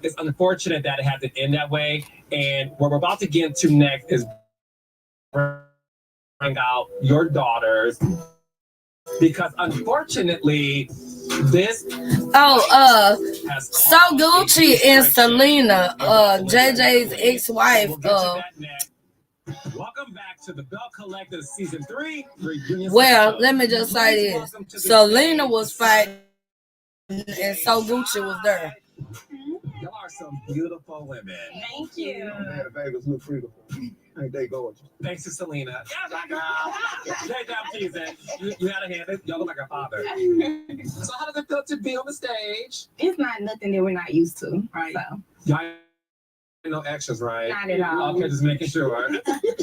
It's unfortunate that it had to end that way, and what we're about to get into next is bring out your daughters, because unfortunately this So Gucci and Selena, JJ's ex-wife, welcome back to the Belle Collective Season 3. Well, let me just say this. Selena was fighting and So Gucci was there. Y'all are some beautiful women. Thank you. Man, the babies look beautiful. Ain't they gorgeous? Thanks to Selena. Yes, my girl. Great job, teasing. You had a hand. Y'all look like a father. So how does it feel to be on the stage? It's not nothing that we're not used to. Right. So, Y'all ain't no extras, right? not at all. Okay, just making sure.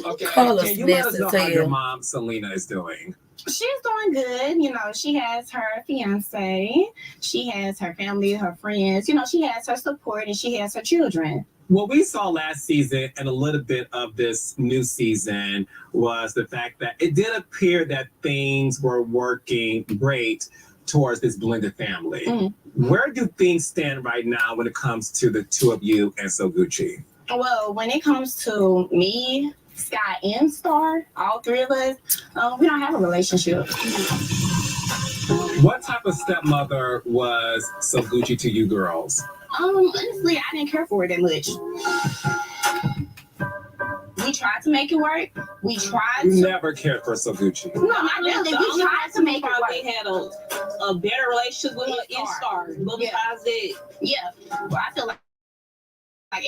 Okay. Color Can you let us splits know as how your hell. mom, Selena, is doing? She's doing good. You know, she has her fiance. She has her family, her friends. You know, she has her support and she has her children. What we saw last season and a little bit of this new season was the fact that it did appear that things were working great towards this blended family. Mm-hmm. Where do things stand right now when it comes to the two of you and So Gucci? Well, when it comes to me, Sky, and Star, all three of us, we don't have a relationship. What type of stepmother was So Gucci to you girls? Honestly, I didn't care for it that much. We tried to make it work. We tried You to. never cared for So Gucci. No, not really. We tried to make it Probably work. had a better relationship with her in Star. But besides that, Yeah. Well, I feel like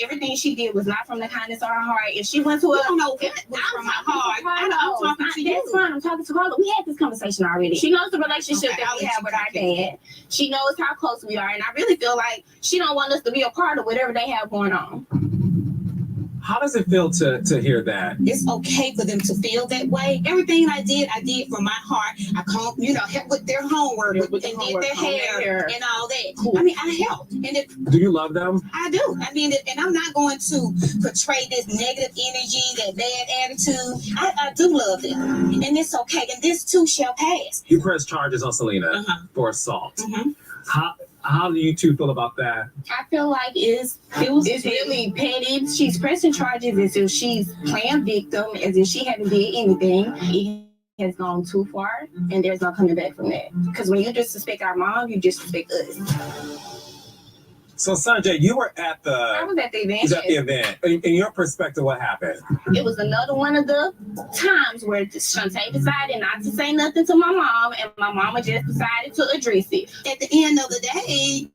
everything she did was not from the kindness of her heart. If she went to a, don't know what was from my heart. I'm talking to you. That's fine. I'm talking to Carla. We had this conversation already. She knows the relationship that we have with our dad. She knows how close we are, and I really feel like she don't want us to be a part of whatever they have going on. How does it feel to hear that? It's okay for them to feel that way. Everything I did from my heart. I come, help with their homework and did their hair and all that. Cool. I mean, I helped. And Do you love them? I do. I mean, and I'm not going to portray this negative energy, that bad attitude. I do love them. And it's okay. And this too shall pass. You pressed charges on Selena for assault. How do you two feel about that? I feel like it's really petty. She's pressing charges as if she's playing victim, as if she hadn't did anything. It has gone too far, and there's no coming back from that. Because when you disrespect our mom, you disrespect us. So Sanjay, you were at I was at the event. In your perspective, what happened? It was another one of the times where Shantae decided not to say nothing to my mom, and my mama just decided to address it. At the end of the day,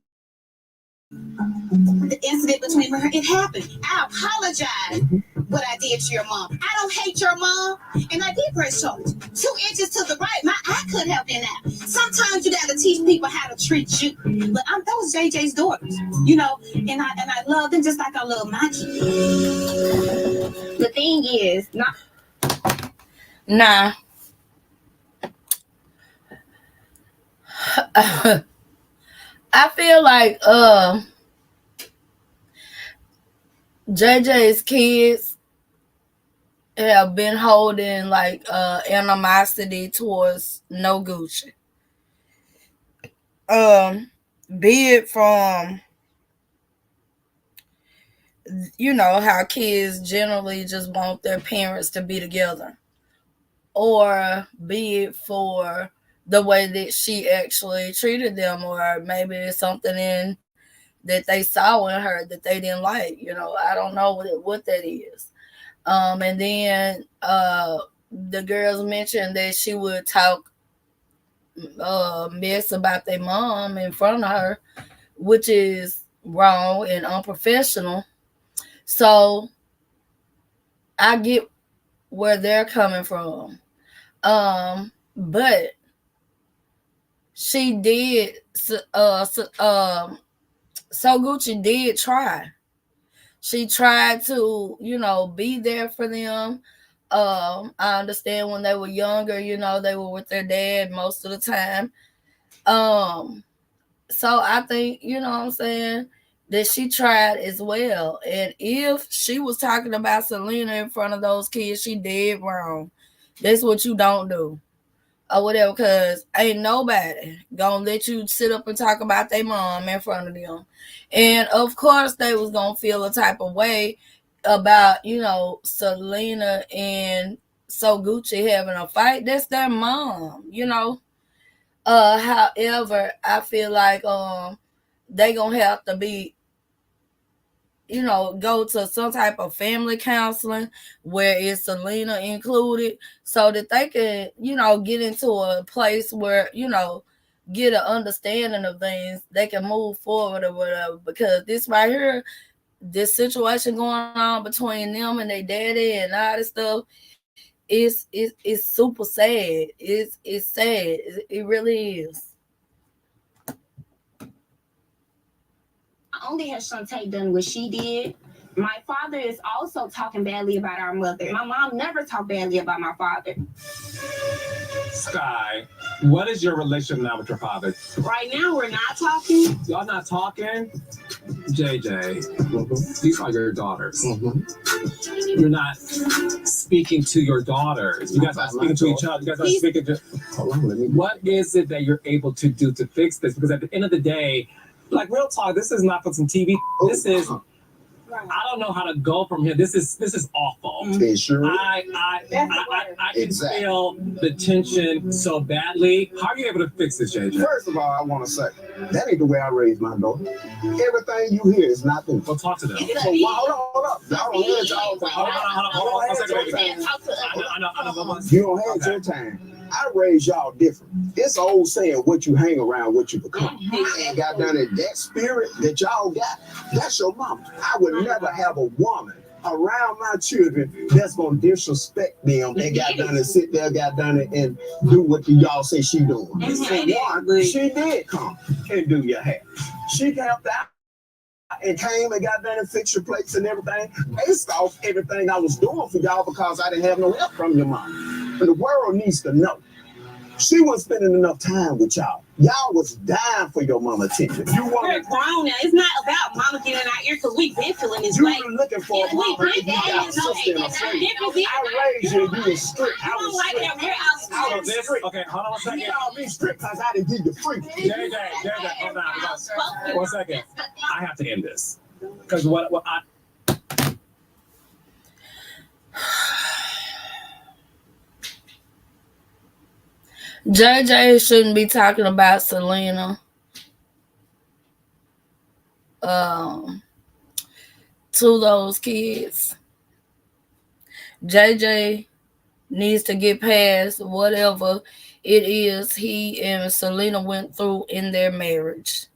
the incident between her, it happened. I apologize what I did to your mom. I don't hate your mom, and I did press charges. 2 inches to the right, my eye could have been out. Sometimes you gotta teach people how to treat you. But those JJ's daughters, and I love them just like I love my kids. The thing is, Nah. I feel like JJ's kids have been holding like animosity towards No Gucci. Be it from how kids generally just want their parents to be together, or be it for the way that she actually treated them, or maybe it's something that they saw in her that they didn't like. I don't know what that is. And then the girls mentioned that she would talk mess about their mom in front of her, which is wrong and unprofessional. So I get where they're coming from. But she did, So Gucci did try. She tried to, be there for them. I understand when they were younger, they were with their dad most of the time. So I think, what I'm saying, that she tried as well. And if she was talking about Selena in front of those kids, she did wrong. That's what you don't do. Or whatever, because ain't nobody gonna let you sit up and talk about their mom in front of them. And of course they was gonna feel a type of way about, Selena and So Gucci having a fight. That's their mom, However, I feel like they gonna have to be, go to some type of family counseling where it's Selena included, so that they can, get into a place where, get an understanding of things, they can move forward or whatever. Because this right here, this situation going on between them and their daddy and all this stuff, it's super sad. It's sad. It really is. Only has Shantae done what she did. My father is also talking badly about our mother. My mom never talked badly about my father. Sky, what is your relationship now with your father? Right now, we're not talking. Y'all not talking? JJ, these are your daughters. You're not speaking to your daughters. You guys are speaking to each other. You guys are speaking to. Hold on, let me. What is it that you're able to do to fix this? Because at the end of the day, like real talk, this is not for some TV. This is. I don't know how to go from here. This is awful. It sure is. I can feel the tension so badly. How are you able to fix this, JJ? First of all, I want to say that ain't the way I raised my daughter. Everything you hear is not the. Well, talk to them. So hold up. Y'all don't hear y'all. Hold on. 1 second, baby. I know. You don't have your time. I raised y'all different. It's an old saying, what you hang around, what you become. And goddamn it, that spirit that y'all got, that's your mama. I would never have a woman around my children that's gonna disrespect them and got done and sit there, got done it and do what y'all say she doing. For one, she did come and do your hair. She helped out and came and got done and fixed your plates and everything based off everything I was doing for y'all because I didn't have no help from your mom. And the world needs to know. She wasn't spending enough time with y'all. Y'all was dying for your mama attention. You We're grown now. It's not about mama getting in our ear because we've been feeling this way. You were looking for a mama and you got a sister and a friend. I raised you, you was strict. I was strict. I was strict. Okay, hold on 1 second. You all be strict because I didn't give you free. JJ, hold on. 1 second. I have to end this. Because what I... JJ shouldn't be talking about Selena to those kids. JJ needs to get past whatever it is he and Selena went through in their marriage.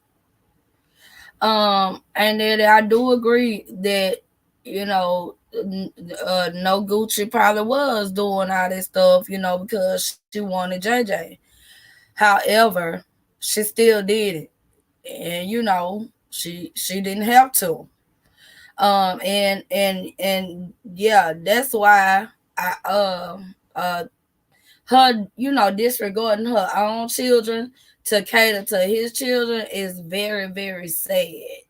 And then I do agree that, you know, No Gucci probably was doing all this stuff, you know, because she wanted JJ. However, she still did it, and you know, she didn't have to. And yeah, that's why her, you know, disregarding her own children to cater to his children is very, very sad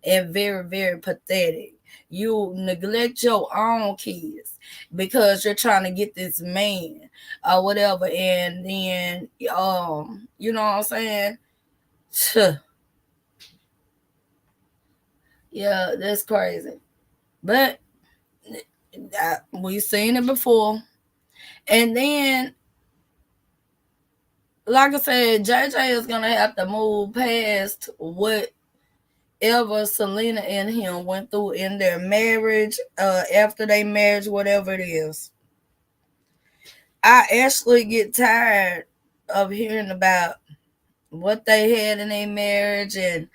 and very, very pathetic. You neglect your own kids because you're trying to get this man or whatever, and then you know what I'm saying? Yeah, that's crazy. But we've seen it before. And then, like I said, JJ is gonna have to move past whatever Selena and him went through in their marriage, after they marriage, whatever it is. I actually get tired of hearing about what they had in their marriage and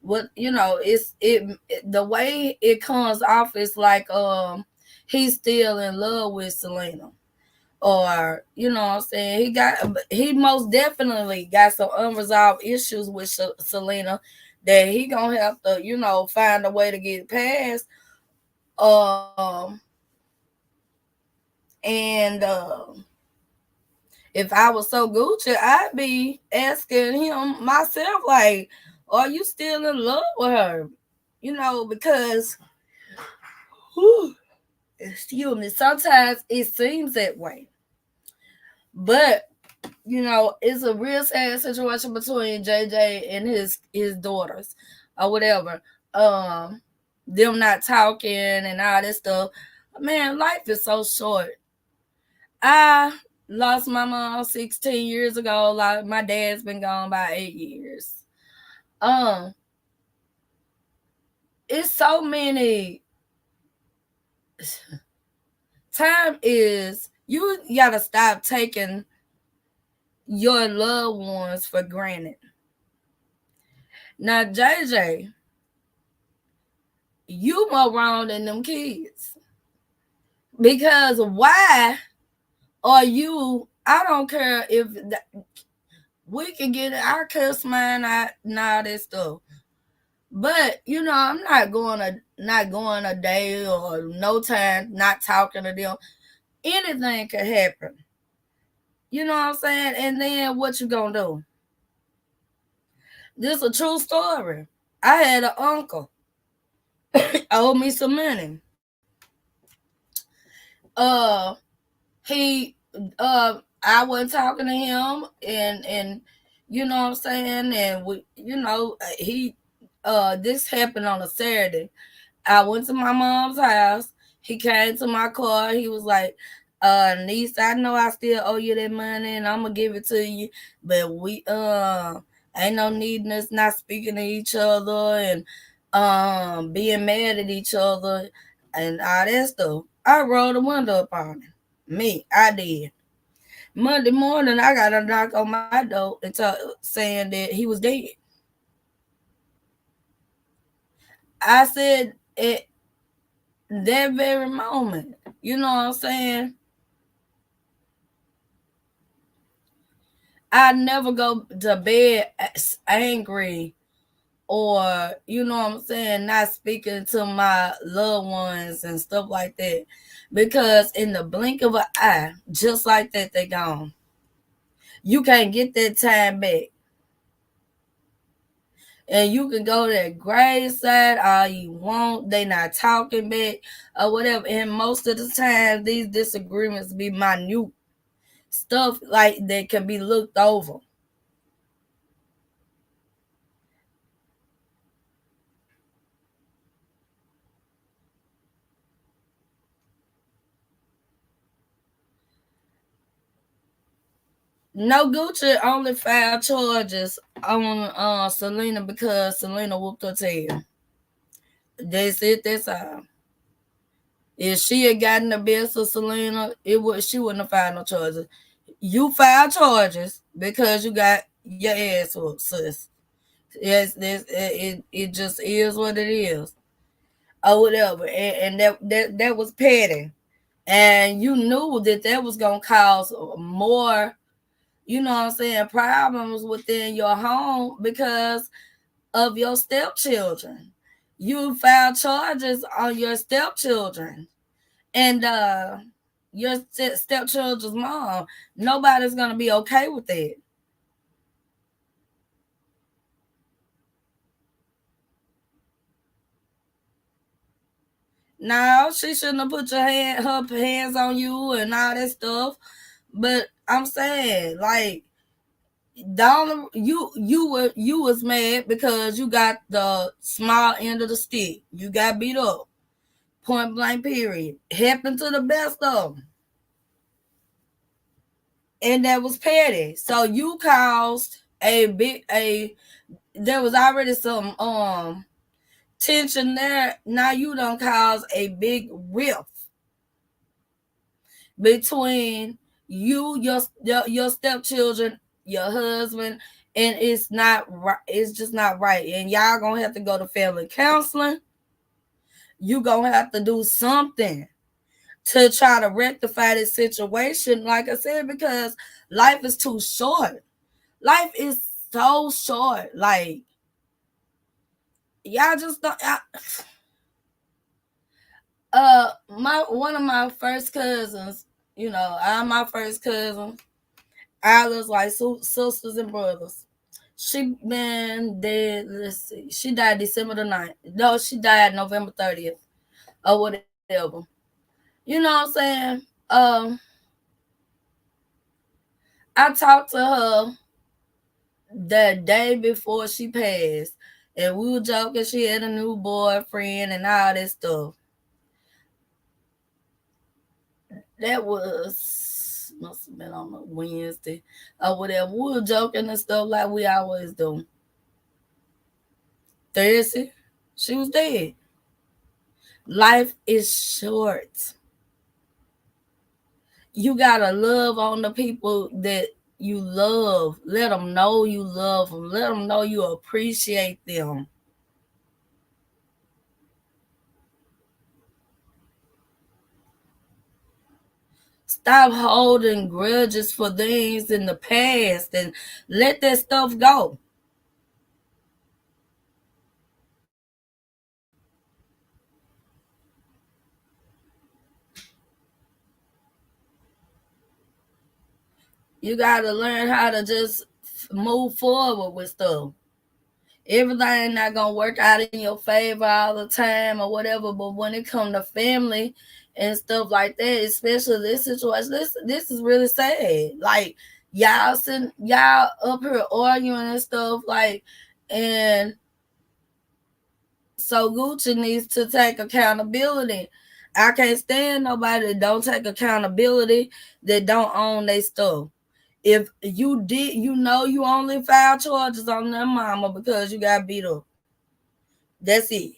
what, you know, the way it comes off is like he's still in love with Selena, or you know what I'm saying, he most definitely got some unresolved issues with Selena that he gonna have to, you know, find a way to get past. And if I was so Gucci, I'd be asking him myself, like, are you still in love with her? You know, because excuse me, sometimes it seems that way. But you know, it's a real sad situation between JJ and his daughters or whatever. Them not talking and all this stuff. Man, life is so short. I lost my mom 16 years ago. Like my dad's been gone by 8 years. It's so many. Time is, you gotta stop taking your loved ones for granted. Now, JJ, you more wrong than them kids. Because why are you? I don't care if we can get our cuss mine out and all that stuff. But I'm not going a day or no time not talking to them. Anything could happen. You know what I'm saying? And then what you gonna do? This is a true story. I had an uncle owed me some money. Uh, he I wasn't talking to him, and you know what I'm saying, and he this happened on a Saturday. I went to my mom's house. He came to my car. He was like, niece, I know I still owe you that money and I'm gonna give it to you, but we ain't no needing us not speaking to each other and being mad at each other and all that stuff. I rolled the window up on him. I did. Monday morning, I got a knock on my door and saying that he was dead. I said at that very moment, you know what I'm saying? I never go to bed angry or, you know what I'm saying, not speaking to my loved ones and stuff like that. Because in the blink of an eye, just like that, they gone. You can't get that time back. And you can go to that graveside all you want. They not talking back or whatever. And most of the time, these disagreements be minute stuff like that can be looked over. No, Gucci only filed charges on Selena because Selena whooped her tail. That's it. That's all. If she had gotten the best of Selena, she wouldn't have filed no charges. You filed charges because you got your ass whooped, sis. Yes, it just is what it is, or whatever. And that was petty, and you knew that was gonna cause more. You know what I'm saying? Problems within your home because of your stepchildren. You filed charges on your stepchildren and your stepchildren's mom. Nobody's gonna be okay with that. No, she shouldn't have put her hands on you and all that stuff. But I'm saying, like, you was mad because you got the small end of the stick. You got beat up. Point blank. Period. Happened to the best of them, and that was petty. So you caused a big a. There was already some tension there. Now you don't cause a big rift between your stepchildren, your husband, and it's not right. It's just not right, and y'all gonna have to go to family counseling. You gonna have to do something to try to rectify this situation. Like I said, because life is too short. Life is so short. Like, y'all just don't. My one of my first cousins. I'm my first cousin. I was like sisters and brothers. She been dead. Let's see. She died December the 9th. No, she died November 30th or whatever. You know what I'm saying? I talked to her the day before she passed, and we were joking. She had a new boyfriend and all that stuff. That must have been on a Wednesday or whatever. We were joking and stuff like we always do. Thursday, she was dead. Life is short. You gotta love on the people that you love. Let them know you love them. Let them know you appreciate them. Stop holding grudges for things in the past and let that stuff go. You got to learn how to just move forward with stuff. Everything not gonna work out in your favor all the time or whatever, but when it comes to family and stuff like that, especially this situation, this is really sad. Like y'all up here arguing and stuff, like, and so Gucci needs to take accountability. I can't stand nobody that don't take accountability, that don't own their stuff. If you did, you only filed charges on their mama because you got beat up. That's it.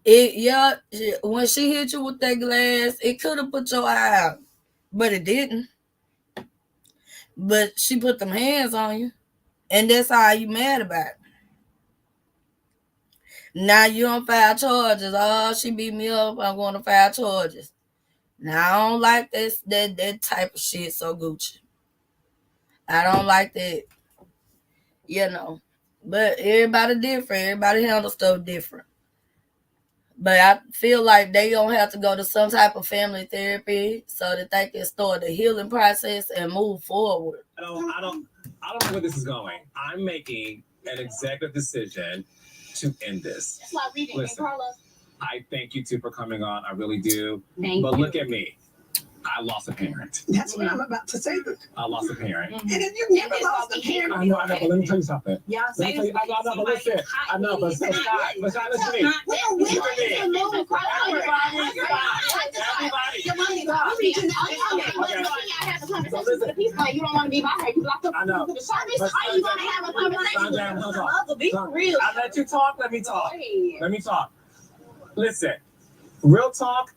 Yeah, when she hit you with that glass, it could have put your eye out, but it didn't. But she put them hands on you, and that's all you mad about. Now you don't file charges. Oh, she beat me up. I'm going to file charges. Now I don't like that type of shit. So Gucci, I don't like that. But everybody different. Everybody handle stuff different. But I feel like they gonna have to go to some type of family therapy so that they can start the healing process and move forward. I don't know where this is going. I'm making an executive decision to end this. That's why we didn't, Carlos. I thank you two for coming on. I really do. But look at me. I lost a parent. That's what I'm about to say. I lost a parent. And if you never lost a parent, I know, but let me tell you something. Y'all Let me tell you, but listen. I know, but listen to me. You don't want to be by her. You locked up. I know. Are you going to have a conversation? Be real. I let you talk. Let me talk. Listen, real talk.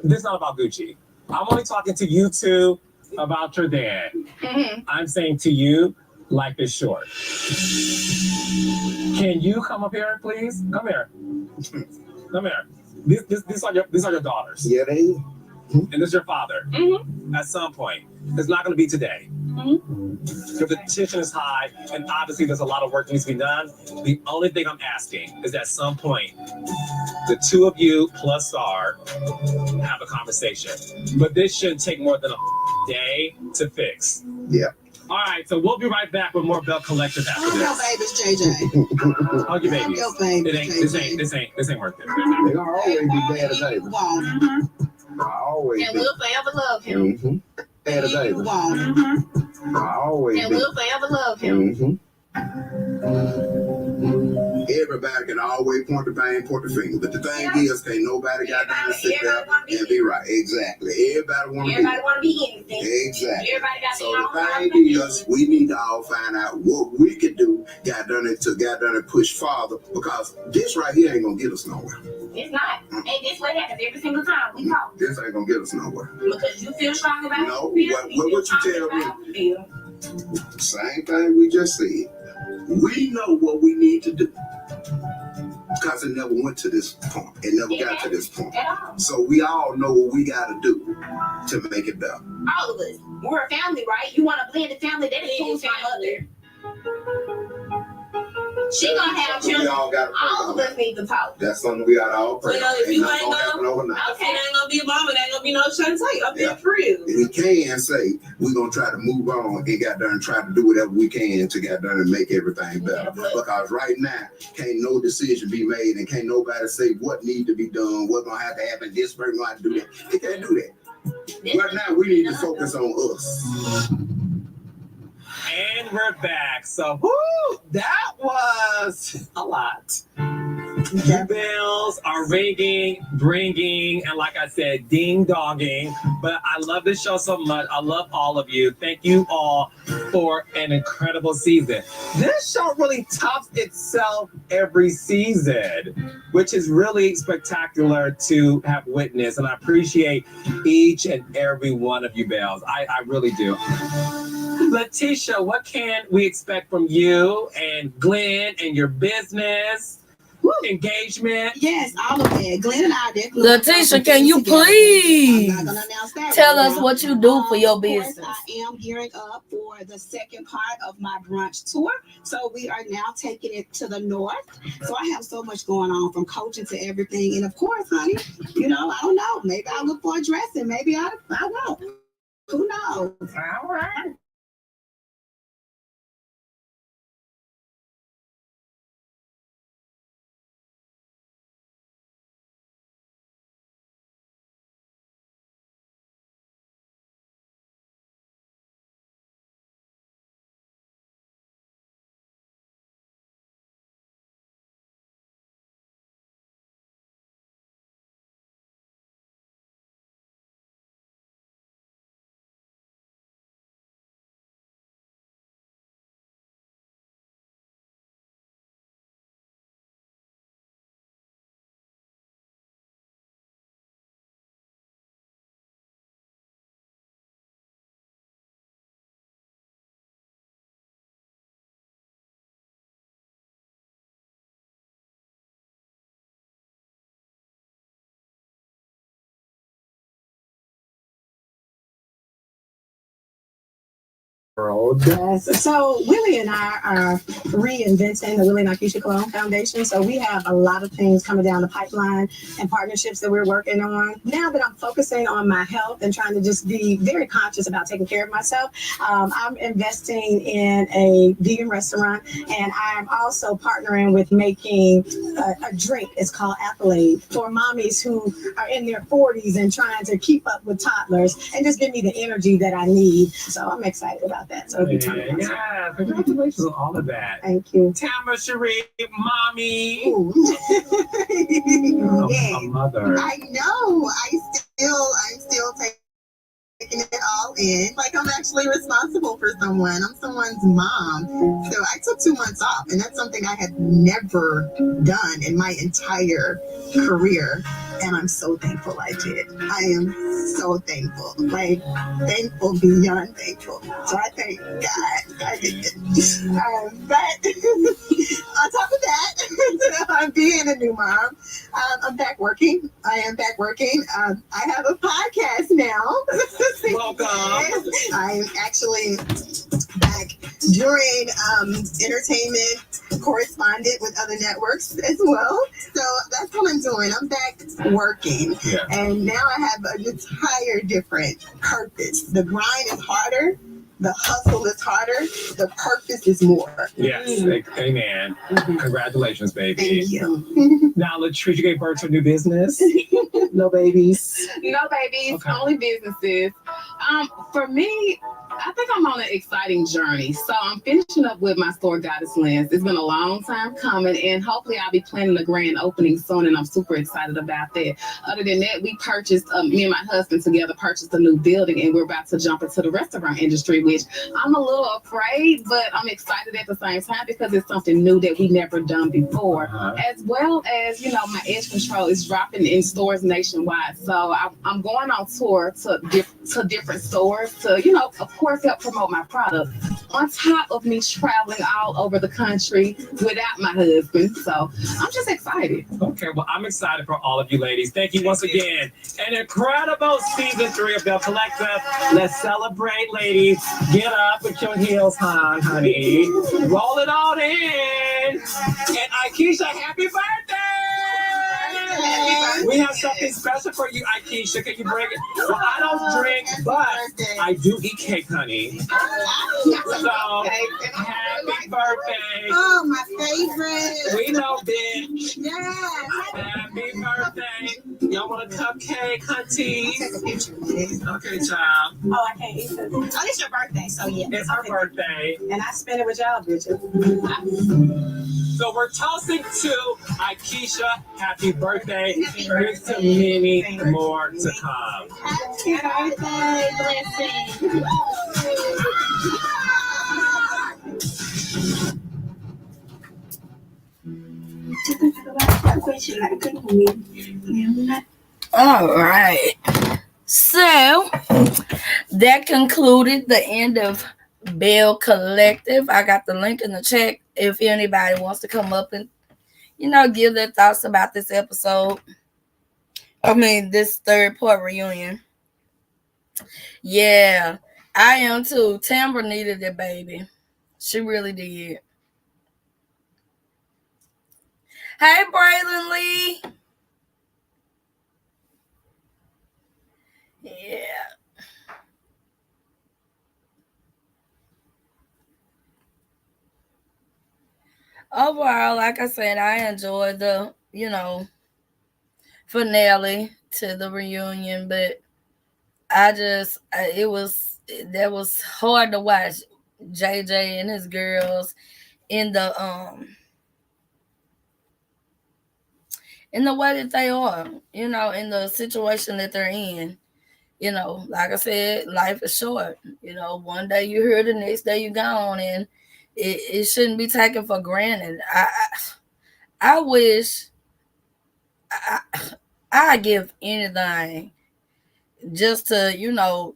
This is not about Gucci. I'm only talking to you two about your dad. Mm-hmm. I'm saying to you, life is short. Can you come up here, please? Come here. Come here. These are your daughters. Yeah, they. And this is your father. Mm-hmm. At some point. It's not going to be today. Mm-hmm. The tension is high, and obviously there's a lot of work that needs to be done. The only thing I'm asking is at some point, the two of you plus Star have a conversation. But this shouldn't take more than a day to fix. Yeah. All right, so we'll be right back with more Belle Collective after I'm your this. baby's JJ. Hug your babies. I'm your baby's This ain't worth it. They gonna always be bad as David. Always. And we'll forever love him. Mm-hmm. Bad as David. Mm-hmm. Always. And be. we'll forever love him. Everybody can always point the finger, but the thing is, can't nobody got down to sit there and be right. Exactly. Everybody want to be anything. Exactly. Everybody got so the thing is, we need to all find out what we can do, got done and push farther, because this right here ain't gonna get us nowhere. It's not. And this what happens every single time we talk. This ain't gonna get us nowhere. Because you feel strong about No, it. what you tell me? Same thing we just said. We know what we need to do. Because it never went to this point. It never got to this point. At all. So we all know what we got to do to make it better. All of us. We're a family, right? You want to blend the family. That includes my mother. She gonna have children. All of us need to talk. That's something we gotta all pray. Well, if you ain't gonna, Okay. it ain't gonna be a mom, it ain't gonna be no Shantae up there for real. We can say we're gonna try to move on and got done try to do whatever we can to get done and make everything better. Because right now, can't no decision be made and can't nobody say what need to be done, what's gonna have to happen, this person gonna have to do that. They can't do that. Right now, we need to focus on us. And we're back. So, whoo, that was a lot. You bells are ringing, bringing, and like I said, ding-donging. But I love this show so much. I love all of you. Thank you all for an incredible season. This show really tops itself every season, which is really spectacular to have witnessed. And I appreciate each and every one of you, bells. I really do. Letitia, what can we expect from you and Glenn and your business? Engagement? Yes, all of that. Glenn and I definitely. Letitia, can you please I'm not gonna announce that tell right us now. what you do for your Of course, business? I am gearing up for the second part of my brunch tour. So we are now taking it to the north. So I have so much going on, from coaching to everything. And of course, honey, I don't know. Maybe I'll look for a dress and maybe I won't. Who knows? All right. Yes. So Willie and I are reinventing the Willie and Akeisha Cologne Foundation. So we have a lot of things coming down the pipeline and partnerships that we're working on. Now that I'm focusing on my health and trying to just be very conscious about taking care of myself, I'm investing in a vegan restaurant, and I'm also partnering with making a drink. It's called Accolade, for mommies who are in their 40s and trying to keep up with toddlers and just give me the energy that I need. So I'm excited about that. So Yeah, congratulations on all of that. Thank you. Tamara Cherie, mommy. Yeah. A mother. I know. I'm still taking it all in. Like, I'm actually responsible for someone. I'm someone's mom. So I took 2 months off, and that's something I had never done in my entire career. And I'm so thankful I did. I am so thankful. Like, thankful beyond thankful. So I thank God I did it. But on top of that, I'm being a new mom. I'm back working. I am back working. I have a podcast now. Welcome. I'm actually back doing entertainment correspondent with other networks as well. So that's what I'm doing. I'm back working. Yeah. And now I have an entire different purpose. The grind is harder. The hustle is harder. The purpose is more. Yes, amen. Congratulations, baby. Thank you. Now, Latricia gave birth to a new business. No babies. No babies, Okay. only businesses. For me, I think I'm on an exciting journey. So I'm finishing up with my store, Goddess Lens. It's been a long time coming, and hopefully I'll be planning a grand opening soon, and I'm super excited about that. Other than that, we purchased, me and my husband together purchased a new building, and we're about to jump into the restaurant industry, which I'm a little afraid, but I'm excited at the same time because it's something new that we never done before. As well as, my edge control is dropping in stores nationwide. So I'm going on tour to different stores to, of course, help promote my product. On top of me traveling all over the country without my husband. So I'm just excited. Okay, well, I'm excited for all of you ladies. Thank you once again. An incredible season 3 of Belle Collective. Let's celebrate, ladies. Get up with your heels on, honey. Roll it on in. And Akeisha, happy birthday! We have something special for you, Akeisha. Can you bring it? Well, I don't drink, but I do eat cake, honey. So, happy birthday. Oh, my favorite. We know, bitch. Yes. Happy birthday. Y'all want a cupcake, hunty? Take a picture. Okay, child. Oh, I can't eat it. Oh, it's your birthday, so yeah. It's her birthday. And I spent it with y'all, bitches. So we're toasting to Aikisha. Happy birthday. Here's to many more to come. Happy birthday, blessing. All right. So that concluded the end of Belle Collective. I got the link in the chat if anybody wants to come up and give their thoughts about this episode. I mean, this third part reunion. Yeah, I am too. Tamra needed it, baby. She really did. Hey, Braylon Lee. Yeah. Overall, like I said, I enjoyed the, finale to the reunion, but it was, that was hard to watch JJ and his girls in the way that they are, in the situation that they're in. Like I said, life is short. One day you're here, the next day you're gone, and it shouldn't be taken for granted. I wish I give anything just to,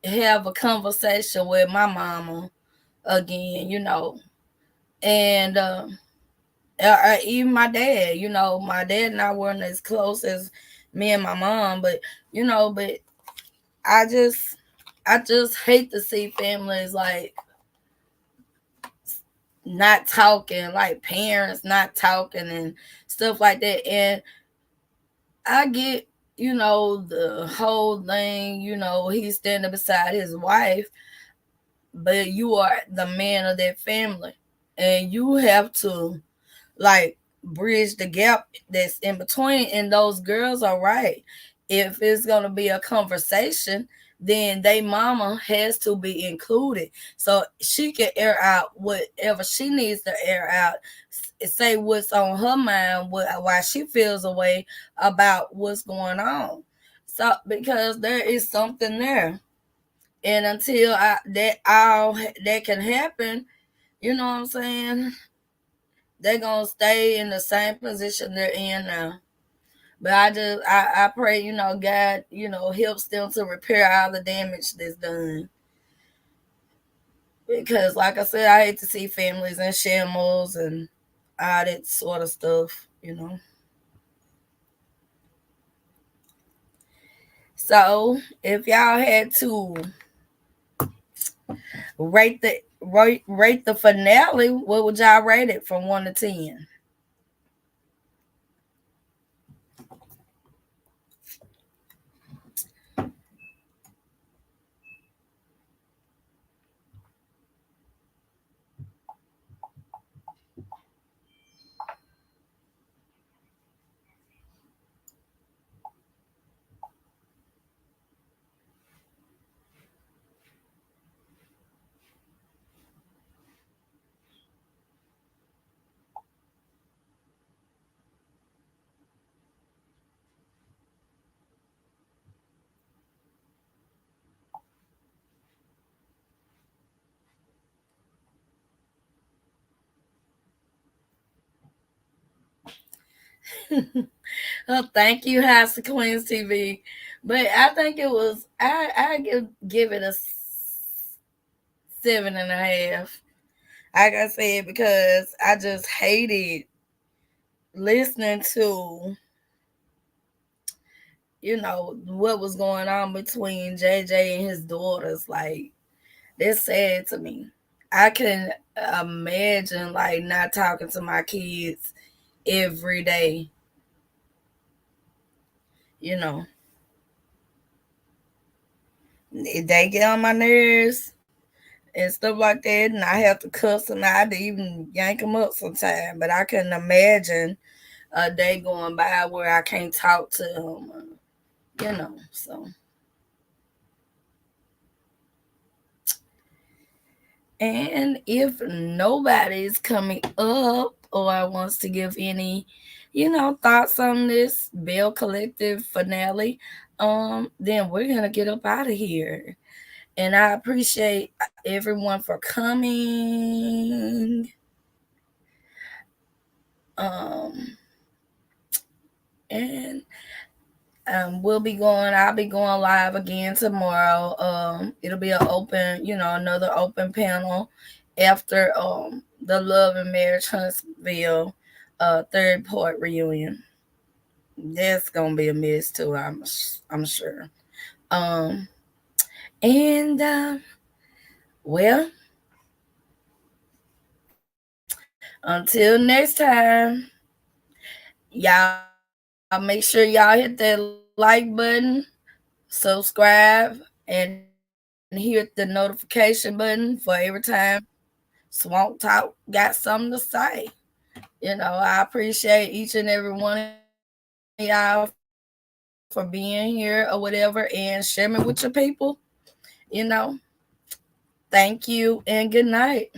have a conversation with my mama again, and even my dad. My dad and I weren't as close as me and my mom, but but I just hate to see families like not talking, like parents not talking and stuff like that. And I get, the whole thing, he's standing beside his wife, but you are the man of that family. And you have to like bridge the gap that's in between. And those girls are right. If it's gonna be a conversation, then they mama has to be included so she can air out whatever she needs to air out, say what's on her mind, why she feels a way about what's going on. So because there is something there, and until that can happen, you know what I'm saying, they're gonna stay in the same position they're in now. But I pray, God, helps them to repair all the damage that's done. Because like I said, I hate to see families in shambles and all that sort of stuff. So if y'all had to rate the finale, what would y'all rate it from 1 to 10? Oh, thank you, House of Queens TV. But I think it was I give it a 7.5. Like I said, because I just hated listening to what was going on between JJ and his daughters. Like, that's sad to me. I can imagine like not talking to my kids every day. You know, they get on my nerves and stuff like that, and I have to cuss them out to even yank them up sometime. But I couldn't imagine a day going by where I can't talk to him, so. And if nobody's coming up or wants to give any, thoughts on this Belle Collective finale, then we're gonna get up out of here. And I appreciate everyone for coming. Um, and I'll be going live again tomorrow. It'll be another open panel after the Love and Marriage Huntsville third part reunion. That's gonna be a mess too, I'm sure. Um and well, until next time, y'all make sure y'all hit that like button, subscribe, and hit the notification button for every time Swamp Talk got something to say. I appreciate each and every one of y'all for being here or whatever, and sharing with your people. Thank you and good night.